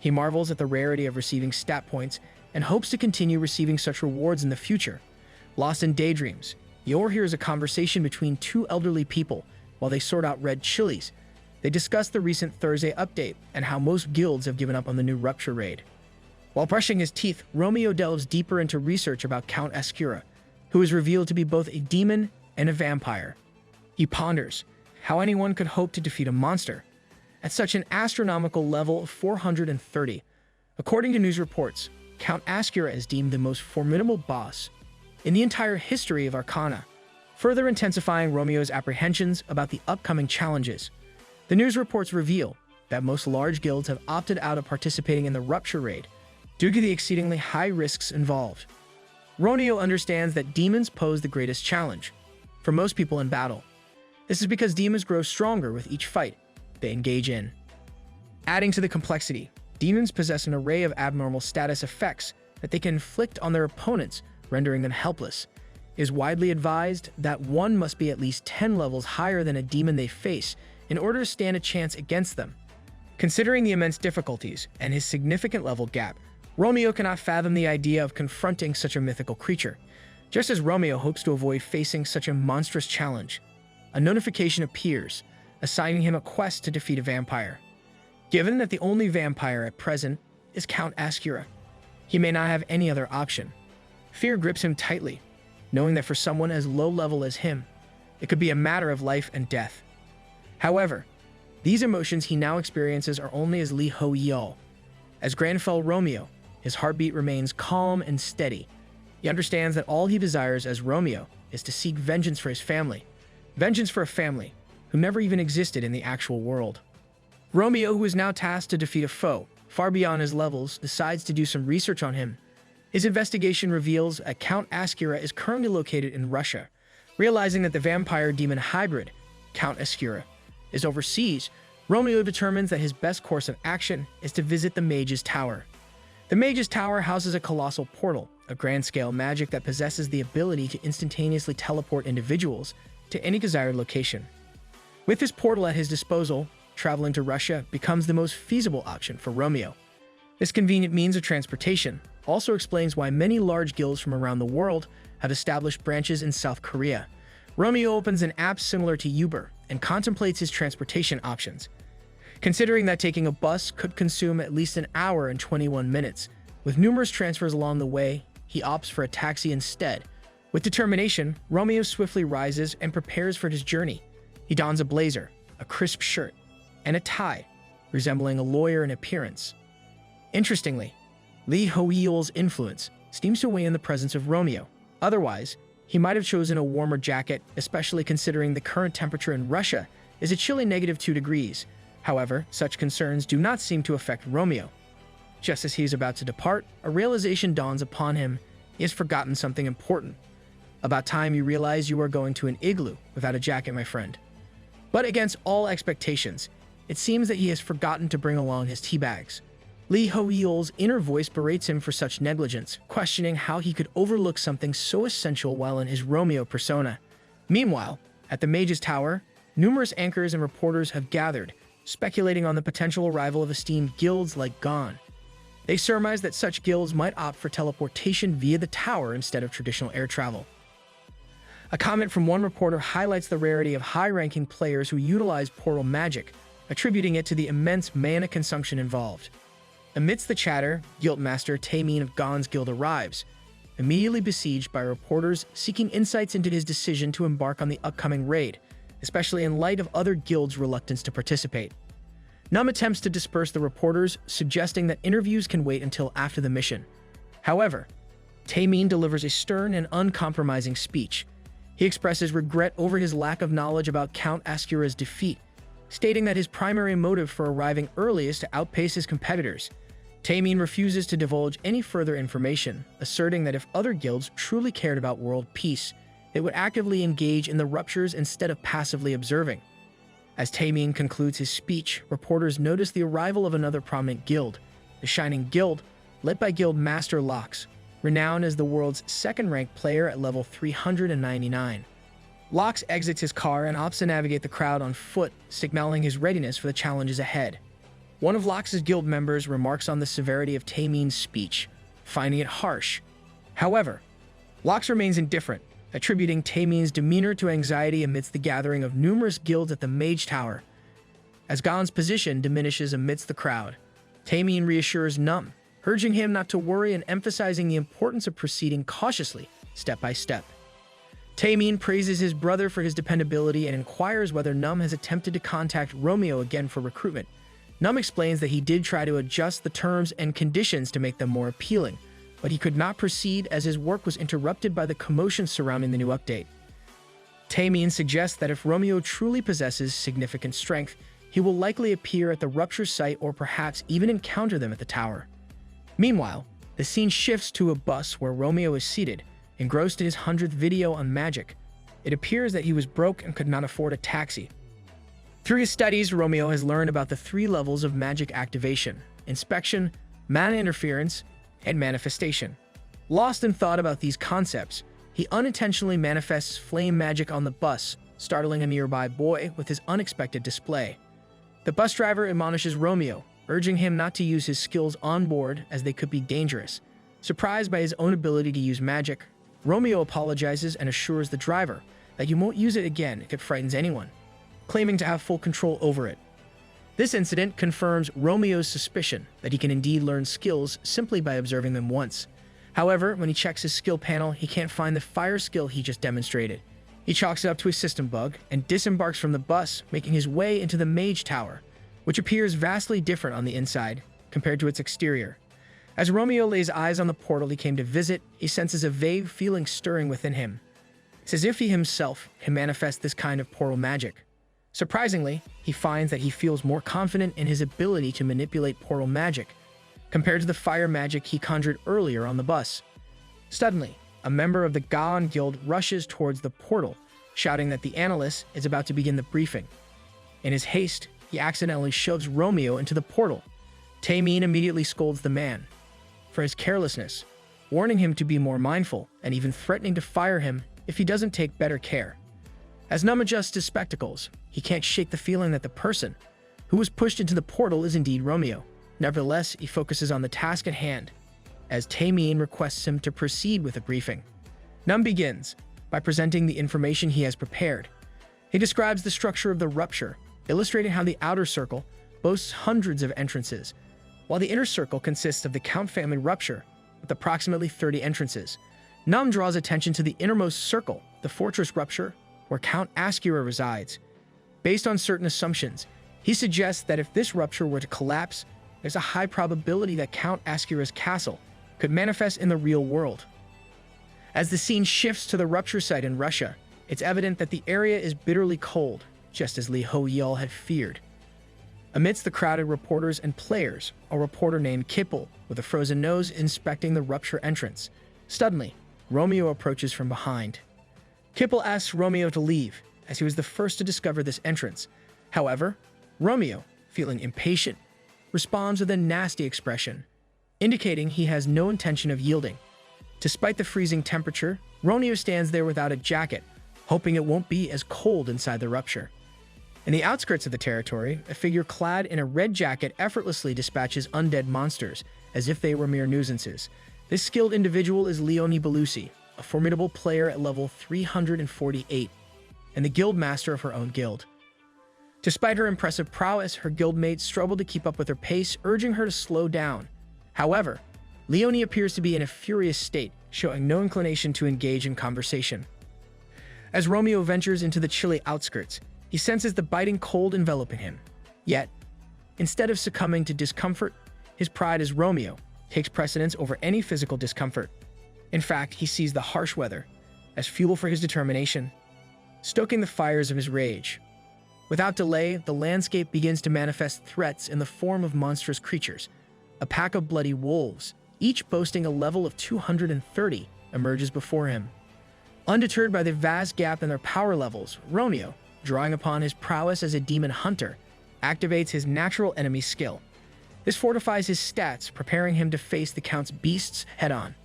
He marvels at the rarity of receiving stat points and hopes to continue receiving such rewards in the future. Lost in daydreams, he overhears a conversation between 2 elderly people while they sort out red chilies. They discuss the recent Thursday update and how most guilds have given up on the new Rupture raid. While brushing his teeth, Romeo delves deeper into research about Count Ascura, who is revealed to be both a demon and a vampire. He ponders how anyone could hope to defeat a monster at such an astronomical level of 430. According to news reports, Count Ascura is deemed the most formidable boss in the entire history of Arcana, further intensifying Romeo's apprehensions about the upcoming challenges. The news reports reveal that most large guilds have opted out of participating in the Rupture raid due to the exceedingly high risks involved. Romeo understands that demons pose the greatest challenge for most people in battle. This is because demons grow stronger with each fight they engage in. Adding to the complexity, demons possess an array of abnormal status effects that they can inflict on their opponents, rendering them helpless. It is widely advised that one must be at least 10 levels higher than a demon they face in order to stand a chance against them. Considering the immense difficulties and his significant level gap, Romeo cannot fathom the idea of confronting such a mythical creature. Just as Romeo hopes to avoid facing such a monstrous challenge, a notification appears, assigning him a quest to defeat a vampire. Given that the only vampire at present is Count Ascura, he may not have any other option. Fear grips him tightly, knowing that for someone as low level as him, it could be a matter of life and death. However, these emotions he now experiences are only as Hoyeol. As Grandfell Romeo, his heartbeat remains calm and steady. He understands that all he desires as Romeo is to seek vengeance for his family. Vengeance for a family who never even existed in the actual world. Romeo, who is now tasked to defeat a foe far beyond his levels, decides to do some research on him. His investigation reveals that Count Ascura is currently located in Russia. Realizing that the vampire-demon hybrid, Count Ascura, is overseas, Romeo determines that his best course of action is to visit the Mage's Tower. The Mage's Tower houses a colossal portal, a grand-scale magic that possesses the ability to instantaneously teleport individuals to any desired location. With this portal at his disposal, traveling to Russia becomes the most feasible option for Romeo. This convenient means of transportation also explains why many large guilds from around the world have established branches in South Korea. Romeo opens an app similar to Uber and contemplates his transportation options. Considering that taking a bus could consume at least an hour and 21 minutes, with numerous transfers along the way, he opts for a taxi instead. With determination, Romeo swiftly rises and prepares for his journey. He dons a blazer, a crisp shirt, and a tie, resembling a lawyer in appearance. Interestingly, Lee Hoyeol's influence seems to weigh in the presence of Romeo. Otherwise, he might have chosen a warmer jacket, especially considering the current temperature in Russia is a chilly -2 degrees. However, such concerns do not seem to affect Romeo. Just as he is about to depart, a realization dawns upon him. He has forgotten something important. About time you realize you are going to an igloo without a jacket, my friend. But against all expectations, it seems that he has forgotten to bring along his tea bags. Lee Hoyeol's inner voice berates him for such negligence, questioning how he could overlook something so essential while in his Romeo persona. Meanwhile, at the Mage's Tower, numerous anchors and reporters have gathered, speculating on the potential arrival of esteemed guilds like Gon. They surmise that such guilds might opt for teleportation via the tower instead of traditional air travel. A comment from one reporter highlights the rarity of high-ranking players who utilize portal magic, attributing it to the immense mana consumption involved. Amidst the chatter, Guildmaster Taemin of Gon's guild arrives, immediately besieged by reporters seeking insights into his decision to embark on the upcoming raid, especially in light of other guilds' reluctance to participate. Nam attempts to disperse the reporters, suggesting that interviews can wait until after the mission. However, Taemin delivers a stern and uncompromising speech. He expresses regret over his lack of knowledge about Count Ascura's defeat, stating that his primary motive for arriving early is to outpace his competitors. Taemin refuses to divulge any further information, asserting that if other guilds truly cared about world peace, they would actively engage in the ruptures instead of passively observing. As Taemin concludes his speech, reporters notice the arrival of another prominent guild, the Shining Guild, led by Guild Master Lox, renowned as the world's second-ranked player at level 399. Lox exits his car and opts to navigate the crowd on foot, signaling his readiness for the challenges ahead. One of Lox's guild members remarks on the severity of Taemin's speech, finding it harsh. However, Lox remains indifferent, attributing Taemin's demeanor to anxiety amidst the gathering of numerous guilds at the Mage Tower. As Gon's position diminishes amidst the crowd, Taemin reassures Nam, urging him not to worry and emphasizing the importance of proceeding cautiously, step by step. Taemin praises his brother for his dependability and inquires whether Nam has attempted to contact Romeo again for recruitment. Nam explains that he did try to adjust the terms and conditions to make them more appealing, but he could not proceed as his work was interrupted by the commotion surrounding the new update. Taemin suggests that if Romeo truly possesses significant strength, he will likely appear at the rupture site or perhaps even encounter them at the tower. Meanwhile, the scene shifts to a bus where Romeo is seated, engrossed in his 100th video on magic. It appears that he was broke and could not afford a taxi. Through his studies, Romeo has learned about the 3 levels of magic activation: inspection, mana interference, and manifestation. Lost in thought about these concepts, he unintentionally manifests flame magic on the bus, startling a nearby boy with his unexpected display. The bus driver admonishes Romeo, urging him not to use his skills on board as they could be dangerous. Surprised by his own ability to use magic, Romeo apologizes and assures the driver that he won't use it again if it frightens anyone, claiming to have full control over it. This incident confirms Romeo's suspicion that he can indeed learn skills simply by observing them once. However, when he checks his skill panel, he can't find the fire skill he just demonstrated. He chalks it up to a system bug and disembarks from the bus, making his way into the Mage Tower, which appears vastly different on the inside compared to its exterior. As Romeo lays eyes on the portal he came to visit, he senses a vague feeling stirring within him. It's as if he himself can manifest this kind of portal magic. Surprisingly, he finds that he feels more confident in his ability to manipulate portal magic compared to the fire magic he conjured earlier on the bus. Suddenly, a member of the Gon Guild rushes towards the portal, shouting that the analyst is about to begin the briefing. In his haste, he accidentally shoves Romeo into the portal. Taemin immediately scolds the man for his carelessness, warning him to be more mindful and even threatening to fire him if he doesn't take better care. As Nam adjusts his spectacles, he can't shake the feeling that the person who was pushed into the portal is indeed Romeo. Nevertheless, he focuses on the task at hand, as Taemin requests him to proceed with a briefing. Nam begins by presenting the information he has prepared. He describes the structure of the rupture, illustrating how the outer circle boasts hundreds of entrances, while the inner circle consists of the Count family rupture, with approximately 30 entrances. Nam draws attention to the innermost circle, the fortress rupture, where Count Ascura resides. Based on certain assumptions, he suggests that if this rupture were to collapse, there's a high probability that Count Ascura's castle could manifest in the real world. As the scene shifts to the rupture site in Russia, it's evident that the area is bitterly cold, just as Hoyeol had feared. Amidst the crowded reporters and players, a reporter named Kipple, with a frozen nose, inspecting the rupture entrance. Suddenly, Romeo approaches from behind. Kipple asks Romeo to leave, as he was the first to discover this entrance. However, Romeo, feeling impatient, responds with a nasty expression, indicating he has no intention of yielding. Despite the freezing temperature, Romeo stands there without a jacket, hoping it won't be as cold inside the rupture. In the outskirts of the territory, a figure clad in a red jacket effortlessly dispatches undead monsters, as if they were mere nuisances. This skilled individual is Leonie Belusi, a formidable player at level 348, and the guild master of her own guild. Despite her impressive prowess, her guildmates struggle to keep up with her pace, urging her to slow down. However, Leonie appears to be in a furious state, showing no inclination to engage in conversation. As Romeo ventures into the chilly outskirts, he senses the biting cold enveloping him. Yet, instead of succumbing to discomfort, his pride as Romeo takes precedence over any physical discomfort. In fact, he sees the harsh weather as fuel for his determination, stoking the fires of his rage. Without delay, the landscape begins to manifest threats in the form of monstrous creatures. A pack of bloody wolves, each boasting a level of 230, emerges before him. Undeterred by the vast gap in their power levels, Romeo, drawing upon his prowess as a demon hunter, activates his natural enemy skill. This fortifies his stats, preparing him to face the Count's beasts head-on.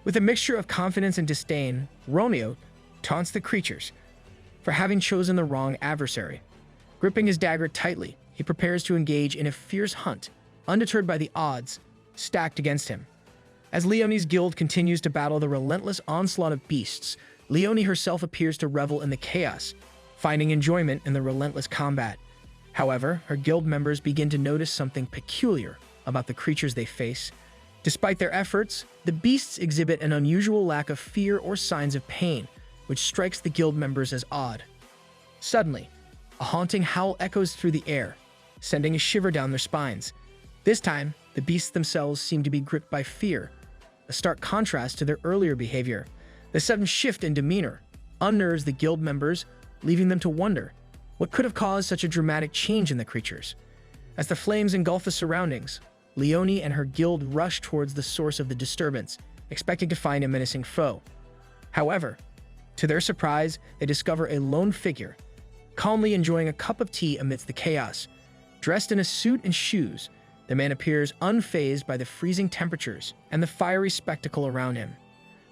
With a mixture of confidence and disdain, Romeo taunts the creatures for having chosen the wrong adversary. Gripping his dagger tightly, he prepares to engage in a fierce hunt, undeterred by the odds stacked against him. As Leonie's guild continues to battle the relentless onslaught of beasts, Leonie herself appears to revel in the chaos, finding enjoyment in the relentless combat. However, her guild members begin to notice something peculiar about the creatures they face. Despite their efforts, the beasts exhibit an unusual lack of fear or signs of pain, which strikes the guild members as odd. Suddenly, a haunting howl echoes through the air, sending a shiver down their spines. This time, the beasts themselves seem to be gripped by fear, a stark contrast to their earlier behavior. The sudden shift in demeanor unnerves the guild members, leaving them to wonder what could have caused such a dramatic change in the creatures. As the flames engulf the surroundings, Leonie and her guild rush towards the source of the disturbance, expecting to find a menacing foe. However, to their surprise, they discover a lone figure, calmly enjoying a cup of tea amidst the chaos. Dressed in a suit and shoes, the man appears unfazed by the freezing temperatures and the fiery spectacle around him.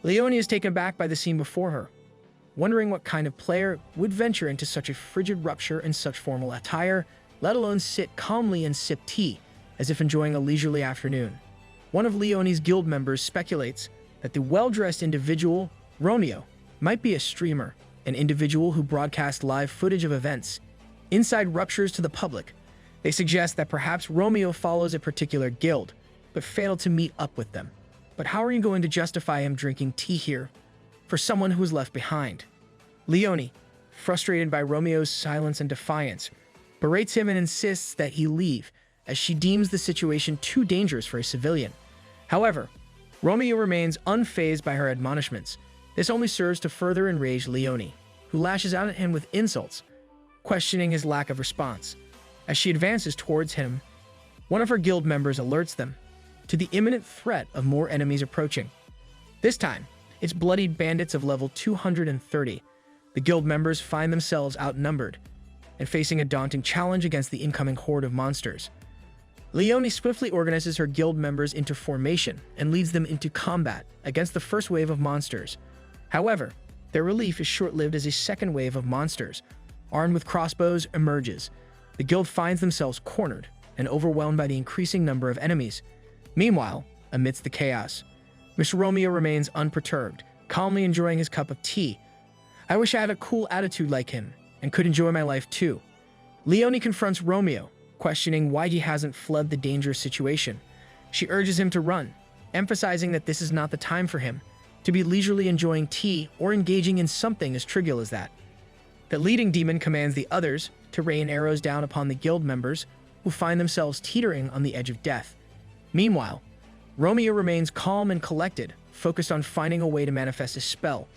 Leonie is taken aback by the scene before her, wondering what kind of player would venture into such a frigid rupture in such formal attire, let alone sit calmly and sip tea, as if enjoying a leisurely afternoon. One of Leonie's guild members speculates that the well-dressed individual, Romeo, might be a streamer, an individual who broadcasts live footage of events inside ruptures to the public. They suggest that perhaps Romeo follows a particular guild, but failed to meet up with them. But how are you going to justify him drinking tea here for someone who was left behind? Leonie, frustrated by Romeo's silence and defiance, berates him and insists that he leave, as she deems the situation too dangerous for a civilian. However, Romeo remains unfazed by her admonishments. This only serves to further enrage Leonie, who lashes out at him with insults, questioning his lack of response. As she advances towards him, one of her guild members alerts them to the imminent threat of more enemies approaching. This time, it's bloodied bandits of level 230. The guild members find themselves outnumbered, and facing a daunting challenge against the incoming horde of monsters. Leonie swiftly organizes her guild members into formation and leads them into combat against the first wave of monsters. However, their relief is short-lived as a second wave of monsters, armed with crossbows, emerges. The guild finds themselves cornered and overwhelmed by the increasing number of enemies. Meanwhile, amidst the chaos, Mr. Romeo remains unperturbed, calmly enjoying his cup of tea. I wish I had a cool attitude like him and could enjoy my life too. Leonie confronts Romeo, questioning why he hasn't fled the dangerous situation. She urges him to run, emphasizing that this is not the time for him to be leisurely enjoying tea or engaging in something as trivial as that. The leading demon commands the others to rain arrows down upon the guild members who find themselves teetering on the edge of death. Meanwhile, Romeo remains calm and collected, focused on finding a way to manifest his spell.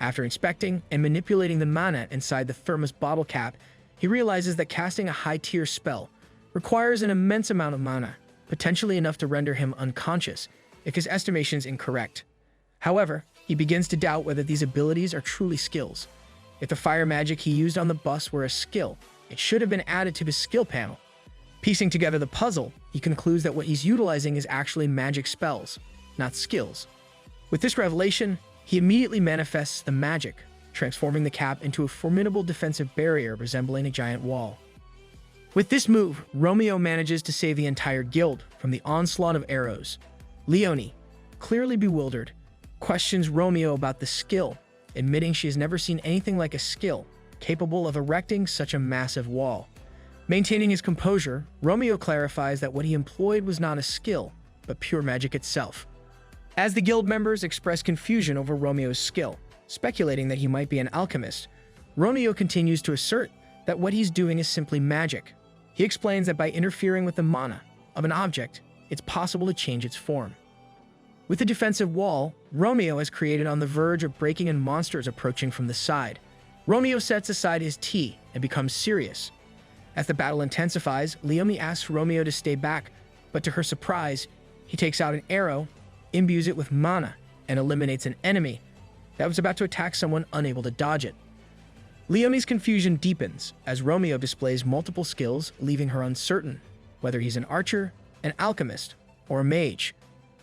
After inspecting and manipulating the mana inside the thermos bottle cap, he realizes that casting a high-tier spell requires an immense amount of mana, potentially enough to render him unconscious if his estimation is incorrect. However, he begins to doubt whether these abilities are truly skills. If the fire magic he used on the bus were a skill, it should have been added to his skill panel. Piecing together the puzzle, he concludes that what he's utilizing is actually magic spells, not skills. With this revelation, he immediately manifests the magic, transforming the cap into a formidable defensive barrier resembling a giant wall. With this move, Romeo manages to save the entire guild from the onslaught of arrows. Leonie, clearly bewildered, questions Romeo about the skill, admitting she has never seen anything like a skill capable of erecting such a massive wall. Maintaining his composure, Romeo clarifies that what he employed was not a skill, but pure magic itself. As the guild members express confusion over Romeo's skill, speculating that he might be an alchemist, Romeo continues to assert that what he's doing is simply magic. He explains that by interfering with the mana of an object, it's possible to change its form. With the defensive wall, Romeo has created on the verge of breaking in monsters approaching from the side. Romeo sets aside his tea and becomes serious. As the battle intensifies, Leonie asks Romeo to stay back, but to her surprise, he takes out an arrow, imbues it with mana, and eliminates an enemy that was about to attack someone unable to dodge it. Leonie's confusion deepens as Romeo displays multiple skills, leaving her uncertain whether he's an archer, an alchemist, or a mage.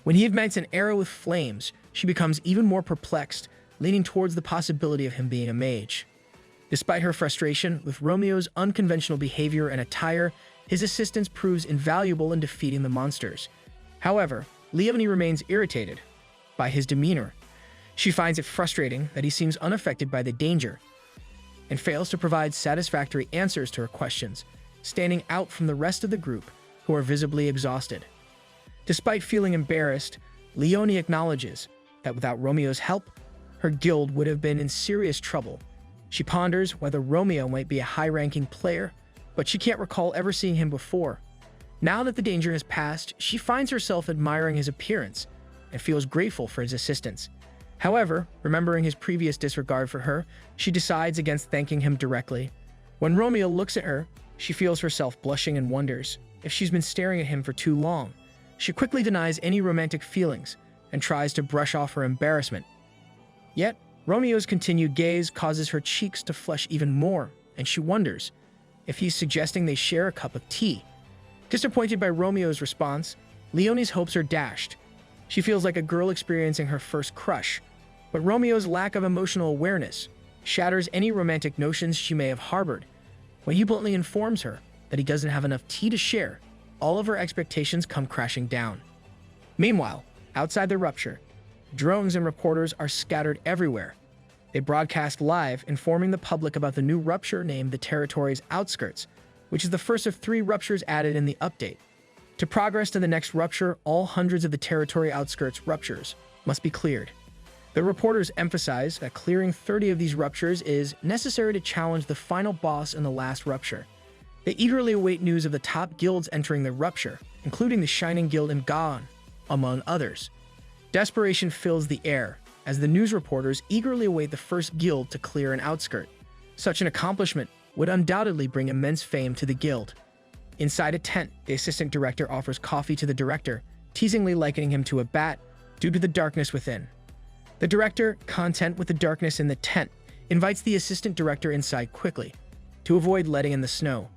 When he ignites an arrow with flames, she becomes even more perplexed, leaning towards the possibility of him being a mage. Despite her frustration with Romeo's unconventional behavior and attire, his assistance proves invaluable in defeating the monsters. However, Leonie remains irritated by his demeanor. She finds it frustrating that he seems unaffected by the danger and fails to provide satisfactory answers to her questions, standing out from the rest of the group who are visibly exhausted. Despite feeling embarrassed, Leonie acknowledges that without Romeo's help, her guild would have been in serious trouble. She ponders whether Romeo might be a high-ranking player, but she can't recall ever seeing him before. Now that the danger has passed, she finds herself admiring his appearance and feels grateful for his assistance. However, remembering his previous disregard for her, she decides against thanking him directly. When Romeo looks at her, she feels herself blushing and wonders if she's been staring at him for too long. She quickly denies any romantic feelings and tries to brush off her embarrassment. Yet, Romeo's continued gaze causes her cheeks to flush even more, and she wonders if he's suggesting they share a cup of tea. Disappointed by Romeo's response, Leonie's hopes are dashed. She feels like a girl experiencing her first crush, but Romeo's lack of emotional awareness shatters any romantic notions she may have harbored. When he bluntly informs her that he doesn't have enough tea to share, all of her expectations come crashing down. Meanwhile, outside the rupture, drones and reporters are scattered everywhere. They broadcast live, informing the public about the new rupture named the territory's outskirts, which is the first of 3 ruptures added in the update. To progress to the next rupture, all hundreds of the territory outskirts ruptures must be cleared. The reporters emphasize that clearing 30 of these ruptures is necessary to challenge the final boss in the last rupture. They eagerly await news of the top guilds entering the rupture, including the Shining Guild in Gaon, among others. Desperation fills the air as the news reporters eagerly await the first guild to clear an outskirt. Such an accomplishment would undoubtedly bring immense fame to the guild. Inside a tent, the assistant director offers coffee to the director, teasingly likening him to a bat due to the darkness within. The director, content with the darkness in the tent, invites the assistant director inside quickly. To to avoid letting in the snow.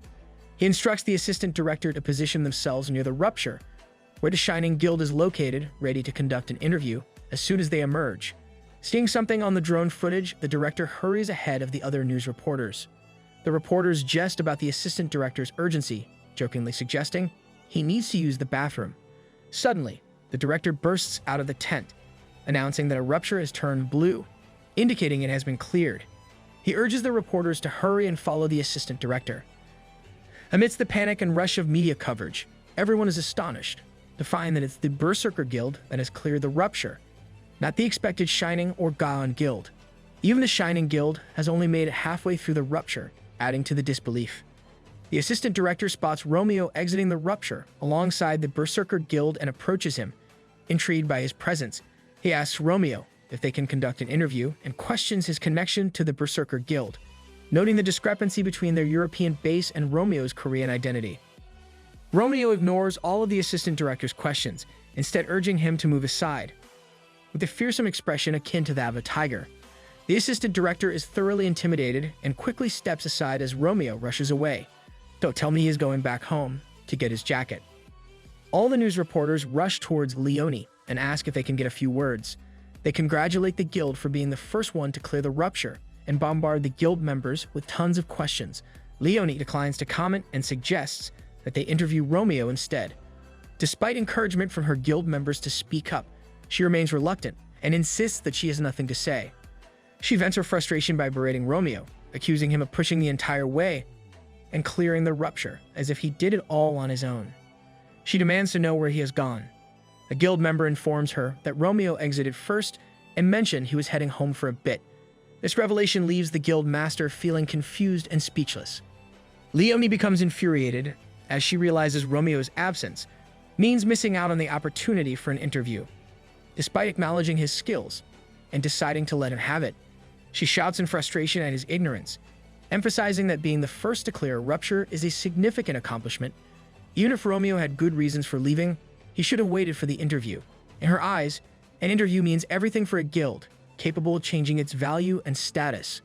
He instructs the assistant director to position themselves near the rupture, where the Shining Guild is located, ready to conduct an interview as soon as they emerge. Seeing something on the drone footage, the director hurries ahead of the other news reporters. The reporters jest about the assistant director's urgency, jokingly suggesting he needs to use the bathroom. Suddenly, the director bursts out of the tent, announcing that a rupture has turned blue, indicating it has been cleared. He urges the reporters to hurry and follow the assistant director. Amidst the panic and rush of media coverage, everyone is astonished to find that it's the Berserker Guild that has cleared the rupture, not the expected Shining or Gaon Guild. Even the Shining Guild has only made it halfway through the rupture, adding to the disbelief. The assistant director spots Romeo exiting the rupture alongside the Berserker Guild and approaches him. Intrigued by his presence, he asks Romeo if they can conduct an interview and questions his connection to the Berserker Guild, noting the discrepancy between their European base and Romeo's Korean identity. Romeo ignores all of the assistant director's questions, instead urging him to move aside. With a fearsome expression akin to that of a tiger, the assistant director is thoroughly intimidated and quickly steps aside as Romeo rushes away. "Don't tell me he is going back home to get his jacket." All the news reporters rush towards Leone and ask if they can get a few words. They congratulate the guild for being the first one to clear the rupture and bombard the guild members with tons of questions. Leone declines to comment and suggests that they interview Romeo instead. Despite encouragement from her guild members to speak up, she remains reluctant and insists that she has nothing to say. She vents her frustration by berating Romeo, accusing him of pushing the entire way and clearing the rupture as if he did it all on his own. She demands to know where he has gone. A guild member informs her that Romeo exited first and mentioned he was heading home for a bit. This revelation leaves the guild master feeling confused and speechless. Leone becomes infuriated as she realizes Romeo's absence means missing out on the opportunity for an interview. Despite acknowledging his skills and deciding to let him have it, she shouts in frustration at his ignorance, emphasizing that being the first to clear a rupture is a significant accomplishment. Even if Romeo had good reasons for leaving, he should have waited for the interview. In her eyes, an interview means everything for a guild, capable of changing its value and status.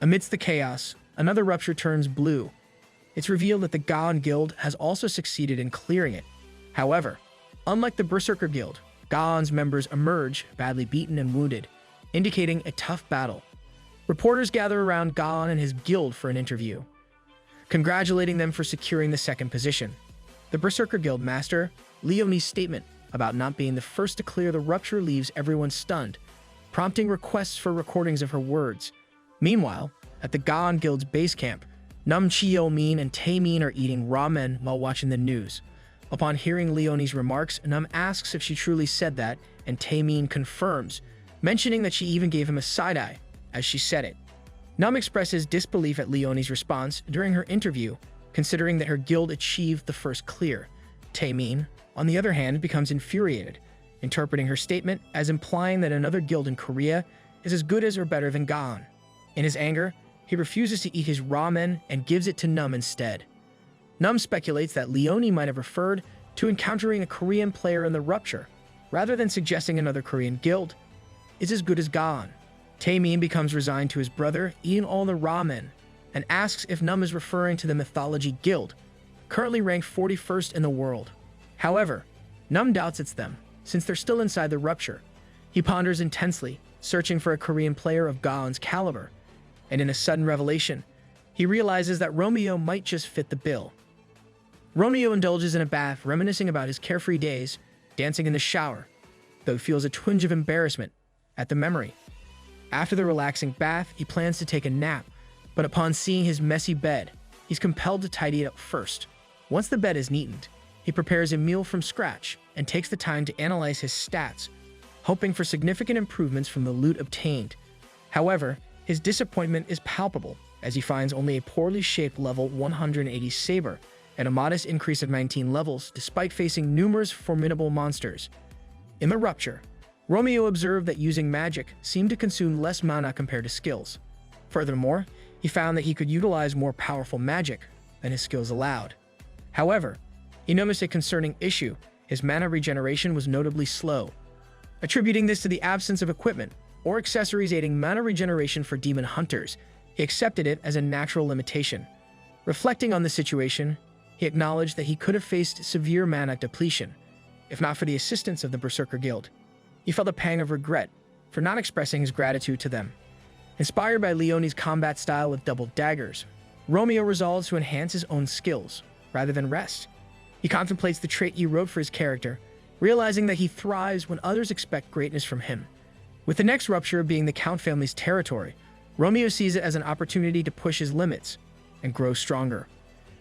Amidst the chaos, another rupture turns blue. It's revealed that the Gaon Guild has also succeeded in clearing it. However, unlike the Berserker Guild, Gaon's members emerge badly beaten and wounded, indicating a tough battle. Reporters gather around Gaon and his guild for an interview, congratulating them for securing the second position. The Berserker Guild master, Leone's statement about not being the first to clear the rupture leaves everyone stunned, prompting requests for recordings of her words. Meanwhile, at the Gaon Guild's base camp, Nam Cheolmin and Taemin are eating ramen while watching the news. Upon hearing Leone's remarks, Nam asks if she truly said that, and Taemin confirms, mentioning that she even gave him a side-eye as she said it. Nam expresses disbelief at Leone's response during her interview, considering that her guild achieved the first clear. Taemin, on the other hand, becomes infuriated, interpreting her statement as implying that another guild in Korea is as good as or better than Gaon. In his anger, he refuses to eat his ramen and gives it to Nam instead. Nam speculates that Leone might have referred to encountering a Korean player in the rupture, rather than suggesting another Korean guild is as good as Gaon. Taemin becomes resigned to his brother eating all the ramen and asks if Nam is referring to the Mythology Guild, currently ranked 41st in the world. However, Nam doubts it's them, since they're still inside the rupture. He ponders intensely, searching for a Korean player of Gaon's caliber, and in a sudden revelation, he realizes that Romeo might just fit the bill. Romeo indulges in a bath, reminiscing about his carefree days, dancing in the shower, though he feels a twinge of embarrassment at the memory. After the relaxing bath, he plans to take a nap, but upon seeing his messy bed, he's compelled to tidy it up first. Once the bed is neatened, he prepares a meal from scratch and takes the time to analyze his stats, hoping for significant improvements from the loot obtained. However, his disappointment is palpable as he finds only a poorly shaped level 180 saber and a modest increase of 19 levels despite facing numerous formidable monsters. In the rupture, Romeo observed that using magic seemed to consume less mana compared to skills. Furthermore, he found that he could utilize more powerful magic than his skills allowed. However, he noticed a concerning issue: his mana regeneration was notably slow. Attributing this to the absence of equipment or accessories aiding mana regeneration for demon hunters, he accepted it as a natural limitation. Reflecting on the situation, he acknowledged that he could have faced severe mana depletion, if not for the assistance of the Berserker Guild. He felt a pang of regret for not expressing his gratitude to them. Inspired by Leonie's combat style with double daggers, Romeo resolves to enhance his own skills rather than rest. He contemplates the trait he wrote for his character, realizing that he thrives when others expect greatness from him. With the next rupture being the Count family's territory, Romeo sees it as an opportunity to push his limits and grow stronger.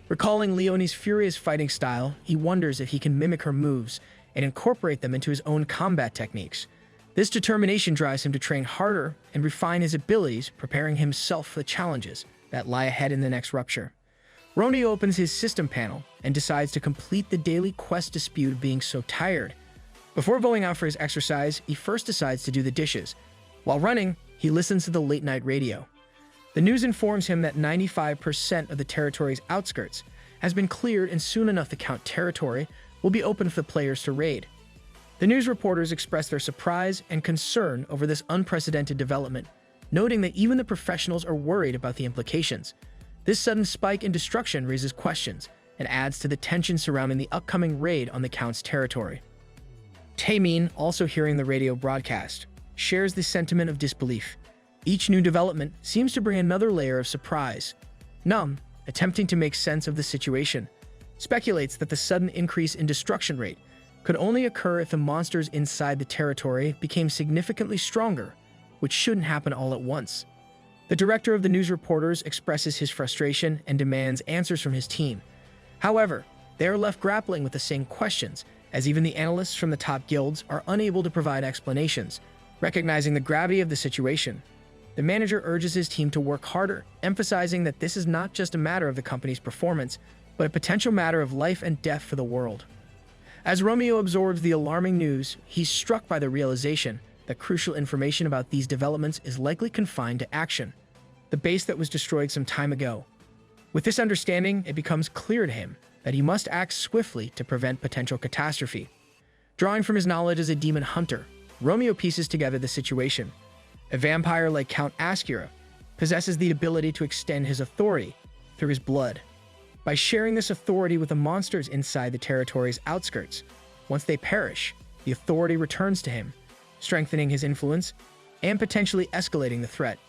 Recalling Leonie's furious fighting style, he wonders if he can mimic her moves and incorporate them into his own combat techniques. This determination drives him to train harder and refine his abilities, preparing himself for the challenges that lie ahead in the next rupture. Romeo opens his system panel and decides to complete the daily quest dispute of being so tired. Before going out for his exercise, he first decides to do the dishes. While running, he listens to the late-night radio. The news informs him that 95% of the territory's outskirts has been cleared, and soon enough the Count territory will be open for the players to raid. The news reporters express their surprise and concern over this unprecedented development, noting that even the professionals are worried about the implications. This sudden spike in destruction raises questions and adds to the tension surrounding the upcoming raid on the Count's territory. Taemin, also hearing the radio broadcast, shares the sentiment of disbelief. Each new development seems to bring another layer of surprise. Nam, attempting to make sense of the situation, speculates that the sudden increase in destruction rate could only occur if the monsters inside the territory became significantly stronger, which shouldn't happen all at once. The director of the news reporters expresses his frustration and demands answers from his team. However, they are left grappling with the same questions, as even the analysts from the top guilds are unable to provide explanations. Recognizing the gravity of the situation, the manager urges his team to work harder, emphasizing that this is not just a matter of the company's performance, but a potential matter of life and death for the world. As Romeo absorbs the alarming news, he's struck by the realization that crucial information about these developments is likely confined to action, the base that was destroyed some time ago. With this understanding, it becomes clear to him that he must act swiftly to prevent potential catastrophe. Drawing from his knowledge as a demon hunter, Romeo pieces together the situation. A vampire like Count Ascura possesses the ability to extend his authority through his blood. By sharing this authority with the monsters inside the territory's outskirts, once they perish, the authority returns to him, strengthening his influence and potentially escalating the threat.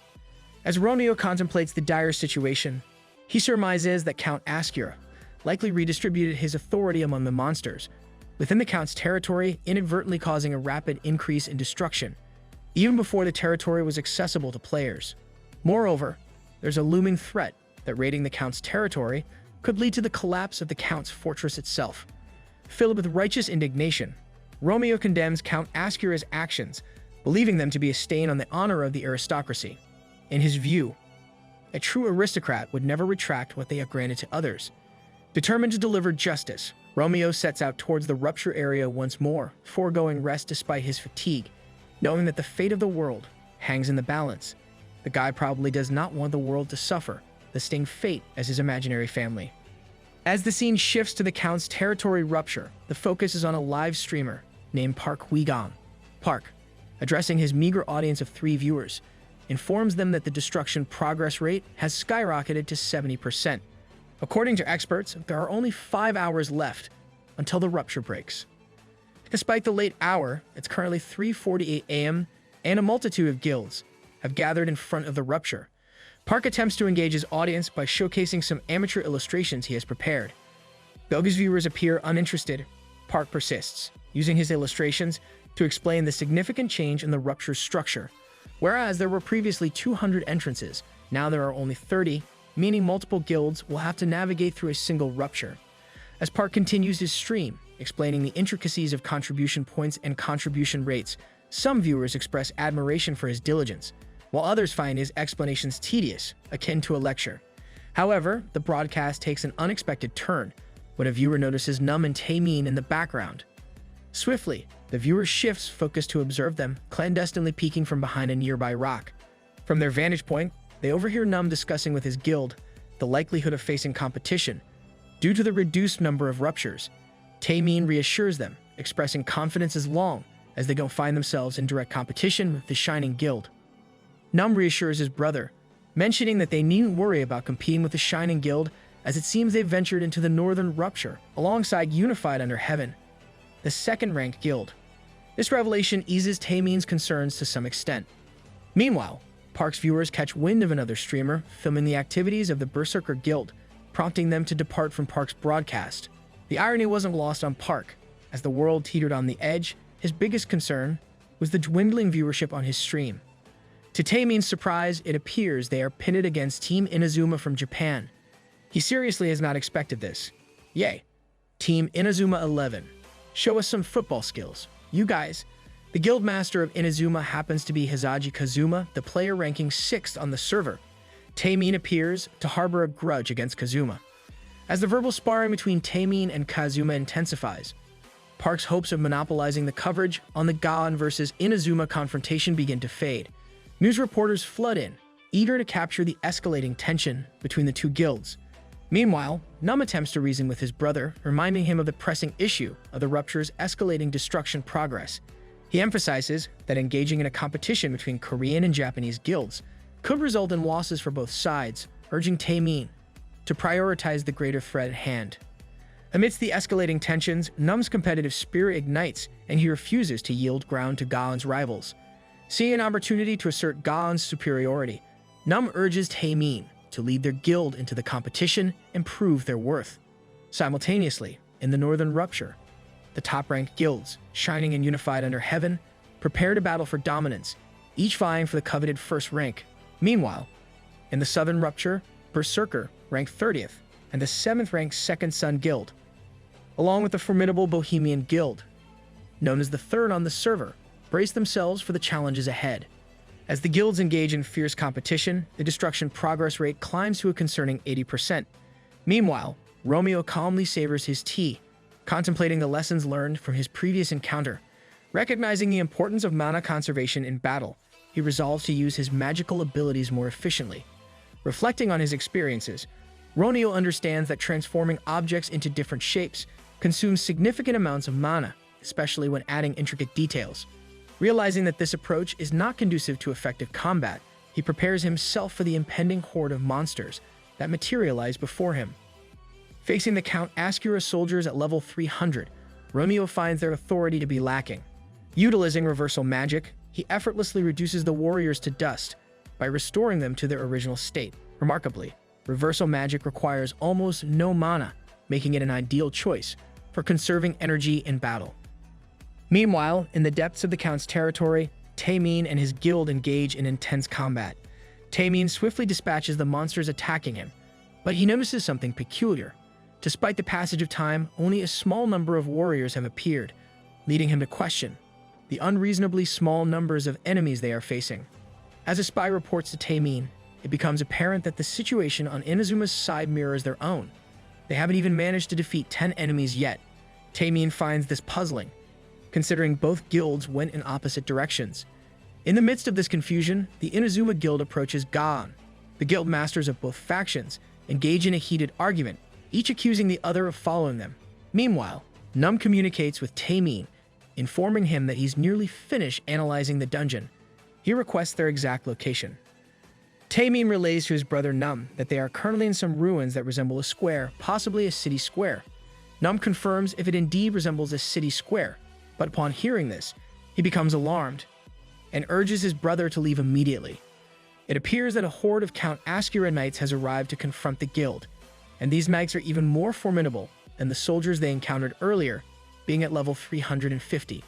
As Romeo contemplates the dire situation, he surmises that Count Ascura likely redistributed his authority among the monsters within the Count's territory, inadvertently causing a rapid increase in destruction, even before the territory was accessible to players. Moreover, there's a looming threat that raiding the Count's territory could lead to the collapse of the Count's fortress itself. Filled with righteous indignation, Romeo condemns Count Ascura's actions, believing them to be a stain on the honor of the aristocracy. In his view, a true aristocrat would never retract what they have granted to others. Determined to deliver justice, Romeo sets out towards the rupture area once more, foregoing rest despite his fatigue, knowing that the fate of the world hangs in the balance. The guy probably does not want the world to suffer the same fate as his imaginary family. As the scene shifts to the Count's territory rupture, the focus is on a live streamer named Park Hwee-gang. Park, addressing his meager audience of 3 viewers, informs them that the destruction progress rate has skyrocketed to 70%. According to experts, there are only 5 hours left until the rupture breaks. Despite the late hour, it's currently 3:48 a.m., and a multitude of guilds have gathered in front of the rupture. Park attempts to engage his audience by showcasing some amateur illustrations he has prepared. Though his viewers appear uninterested, Park persists, using his illustrations to explain the significant change in the rupture's structure. Whereas there were previously 200 entrances, now there are only 30, meaning multiple guilds will have to navigate through a single rupture. As Park continues his stream, explaining the intricacies of contribution points and contribution rates, some viewers express admiration for his diligence, while others find his explanations tedious, akin to a lecture. However, the broadcast takes an unexpected turn when a viewer notices Nam and Taemin in the background. Swiftly, the viewer shifts focus to observe them, clandestinely peeking from behind a nearby rock. From their vantage point, they overhear Nam discussing with his guild the likelihood of facing competition due to the reduced number of ruptures. Taemin reassures them, expressing confidence as long as they don't find themselves in direct competition with the Shining Guild. Nam reassures his brother, mentioning that they needn't worry about competing with the Shining Guild as it seems they've ventured into the Northern Rupture alongside Unified Under Heaven, the second-ranked guild. This revelation eases Taemin's concerns to some extent. Meanwhile, Park's viewers catch wind of another streamer filming the activities of the Berserker Guild, prompting them to depart from Park's broadcast. The irony wasn't lost on Park. As the world teetered on the edge, his biggest concern was the dwindling viewership on his stream. To Taemin's surprise, it appears they are pitted against Team Inazuma from Japan. He seriously has not expected this. Yay. Team Inazuma 11. Show us some football skills. You guys. The guild master of Inazuma happens to be Hisaji Kazuma, the player ranking 6th on the server. Taemin appears to harbor a grudge against Kazuma. As the verbal sparring between Taemin and Kazuma intensifies, Park's hopes of monopolizing the coverage on the Gaon versus Inazuma confrontation begin to fade. News reporters flood in, eager to capture the escalating tension between the two guilds. Meanwhile, Nam attempts to reason with his brother, reminding him of the pressing issue of the Rupture's escalating destruction progress. He emphasizes that engaging in a competition between Korean and Japanese guilds could result in losses for both sides, urging Taemin to prioritize the greater threat at hand. Amidst the escalating tensions, Nam's competitive spirit ignites, and he refuses to yield ground to Gaon's rivals. Seeing an opportunity to assert Gaon's superiority, Nam urges Taemin to lead their guild into the competition and prove their worth. Simultaneously, in the Northern Rupture, the top-ranked guilds, Shining and Unified Under Heaven, prepare to battle for dominance, each vying for the coveted first rank. Meanwhile, in the Southern Rupture, Berserker, ranked 30th, and the 7th-ranked Second Sun Guild, along with the formidable Bohemian Guild, known as the Third on the server, brace themselves for the challenges ahead. As the guilds engage in fierce competition, the destruction progress rate climbs to a concerning 80%. Meanwhile, Romeo calmly savors his tea, contemplating the lessons learned from his previous encounter. Recognizing the importance of mana conservation in battle, he resolves to use his magical abilities more efficiently. Reflecting on his experiences, Romeo understands that transforming objects into different shapes consumes significant amounts of mana, especially when adding intricate details. Realizing that this approach is not conducive to effective combat, he prepares himself for the impending horde of monsters that materialize before him. Facing the Count Ascura soldiers at level 300, Romeo finds their authority to be lacking. Utilizing reversal magic, he effortlessly reduces the warriors to dust by restoring them to their original state. Remarkably, reversal magic requires almost no mana, making it an ideal choice for conserving energy in battle. Meanwhile, in the depths of the Count's territory, Taemin and his guild engage in intense combat. Taemin swiftly dispatches the monsters attacking him, but he notices something peculiar. Despite the passage of time, only a small number of warriors have appeared, leading him to question the unreasonably small numbers of enemies they are facing. As a spy reports to Taemin, it becomes apparent that the situation on Inazuma's side mirrors their own. They haven't even managed to defeat 10 enemies yet. Taemin finds this puzzling, considering both guilds went in opposite directions. In the midst of this confusion, the Inazuma Guild approaches Gaon. The guild masters of both factions engage in a heated argument, each accusing the other of following them. Meanwhile, Nam communicates with Taemin, informing him that he's nearly finished analyzing the dungeon. He requests their exact location. Taemin relays to his brother Nam that they are currently in some ruins that resemble a square, possibly a city square. Nam confirms if it indeed resembles a city square, but upon hearing this, he becomes alarmed and urges his brother to leave immediately. It appears that a horde of Count Ascura knights has arrived to confront the guild, and these knights are even more formidable than the soldiers they encountered earlier, being at level 350.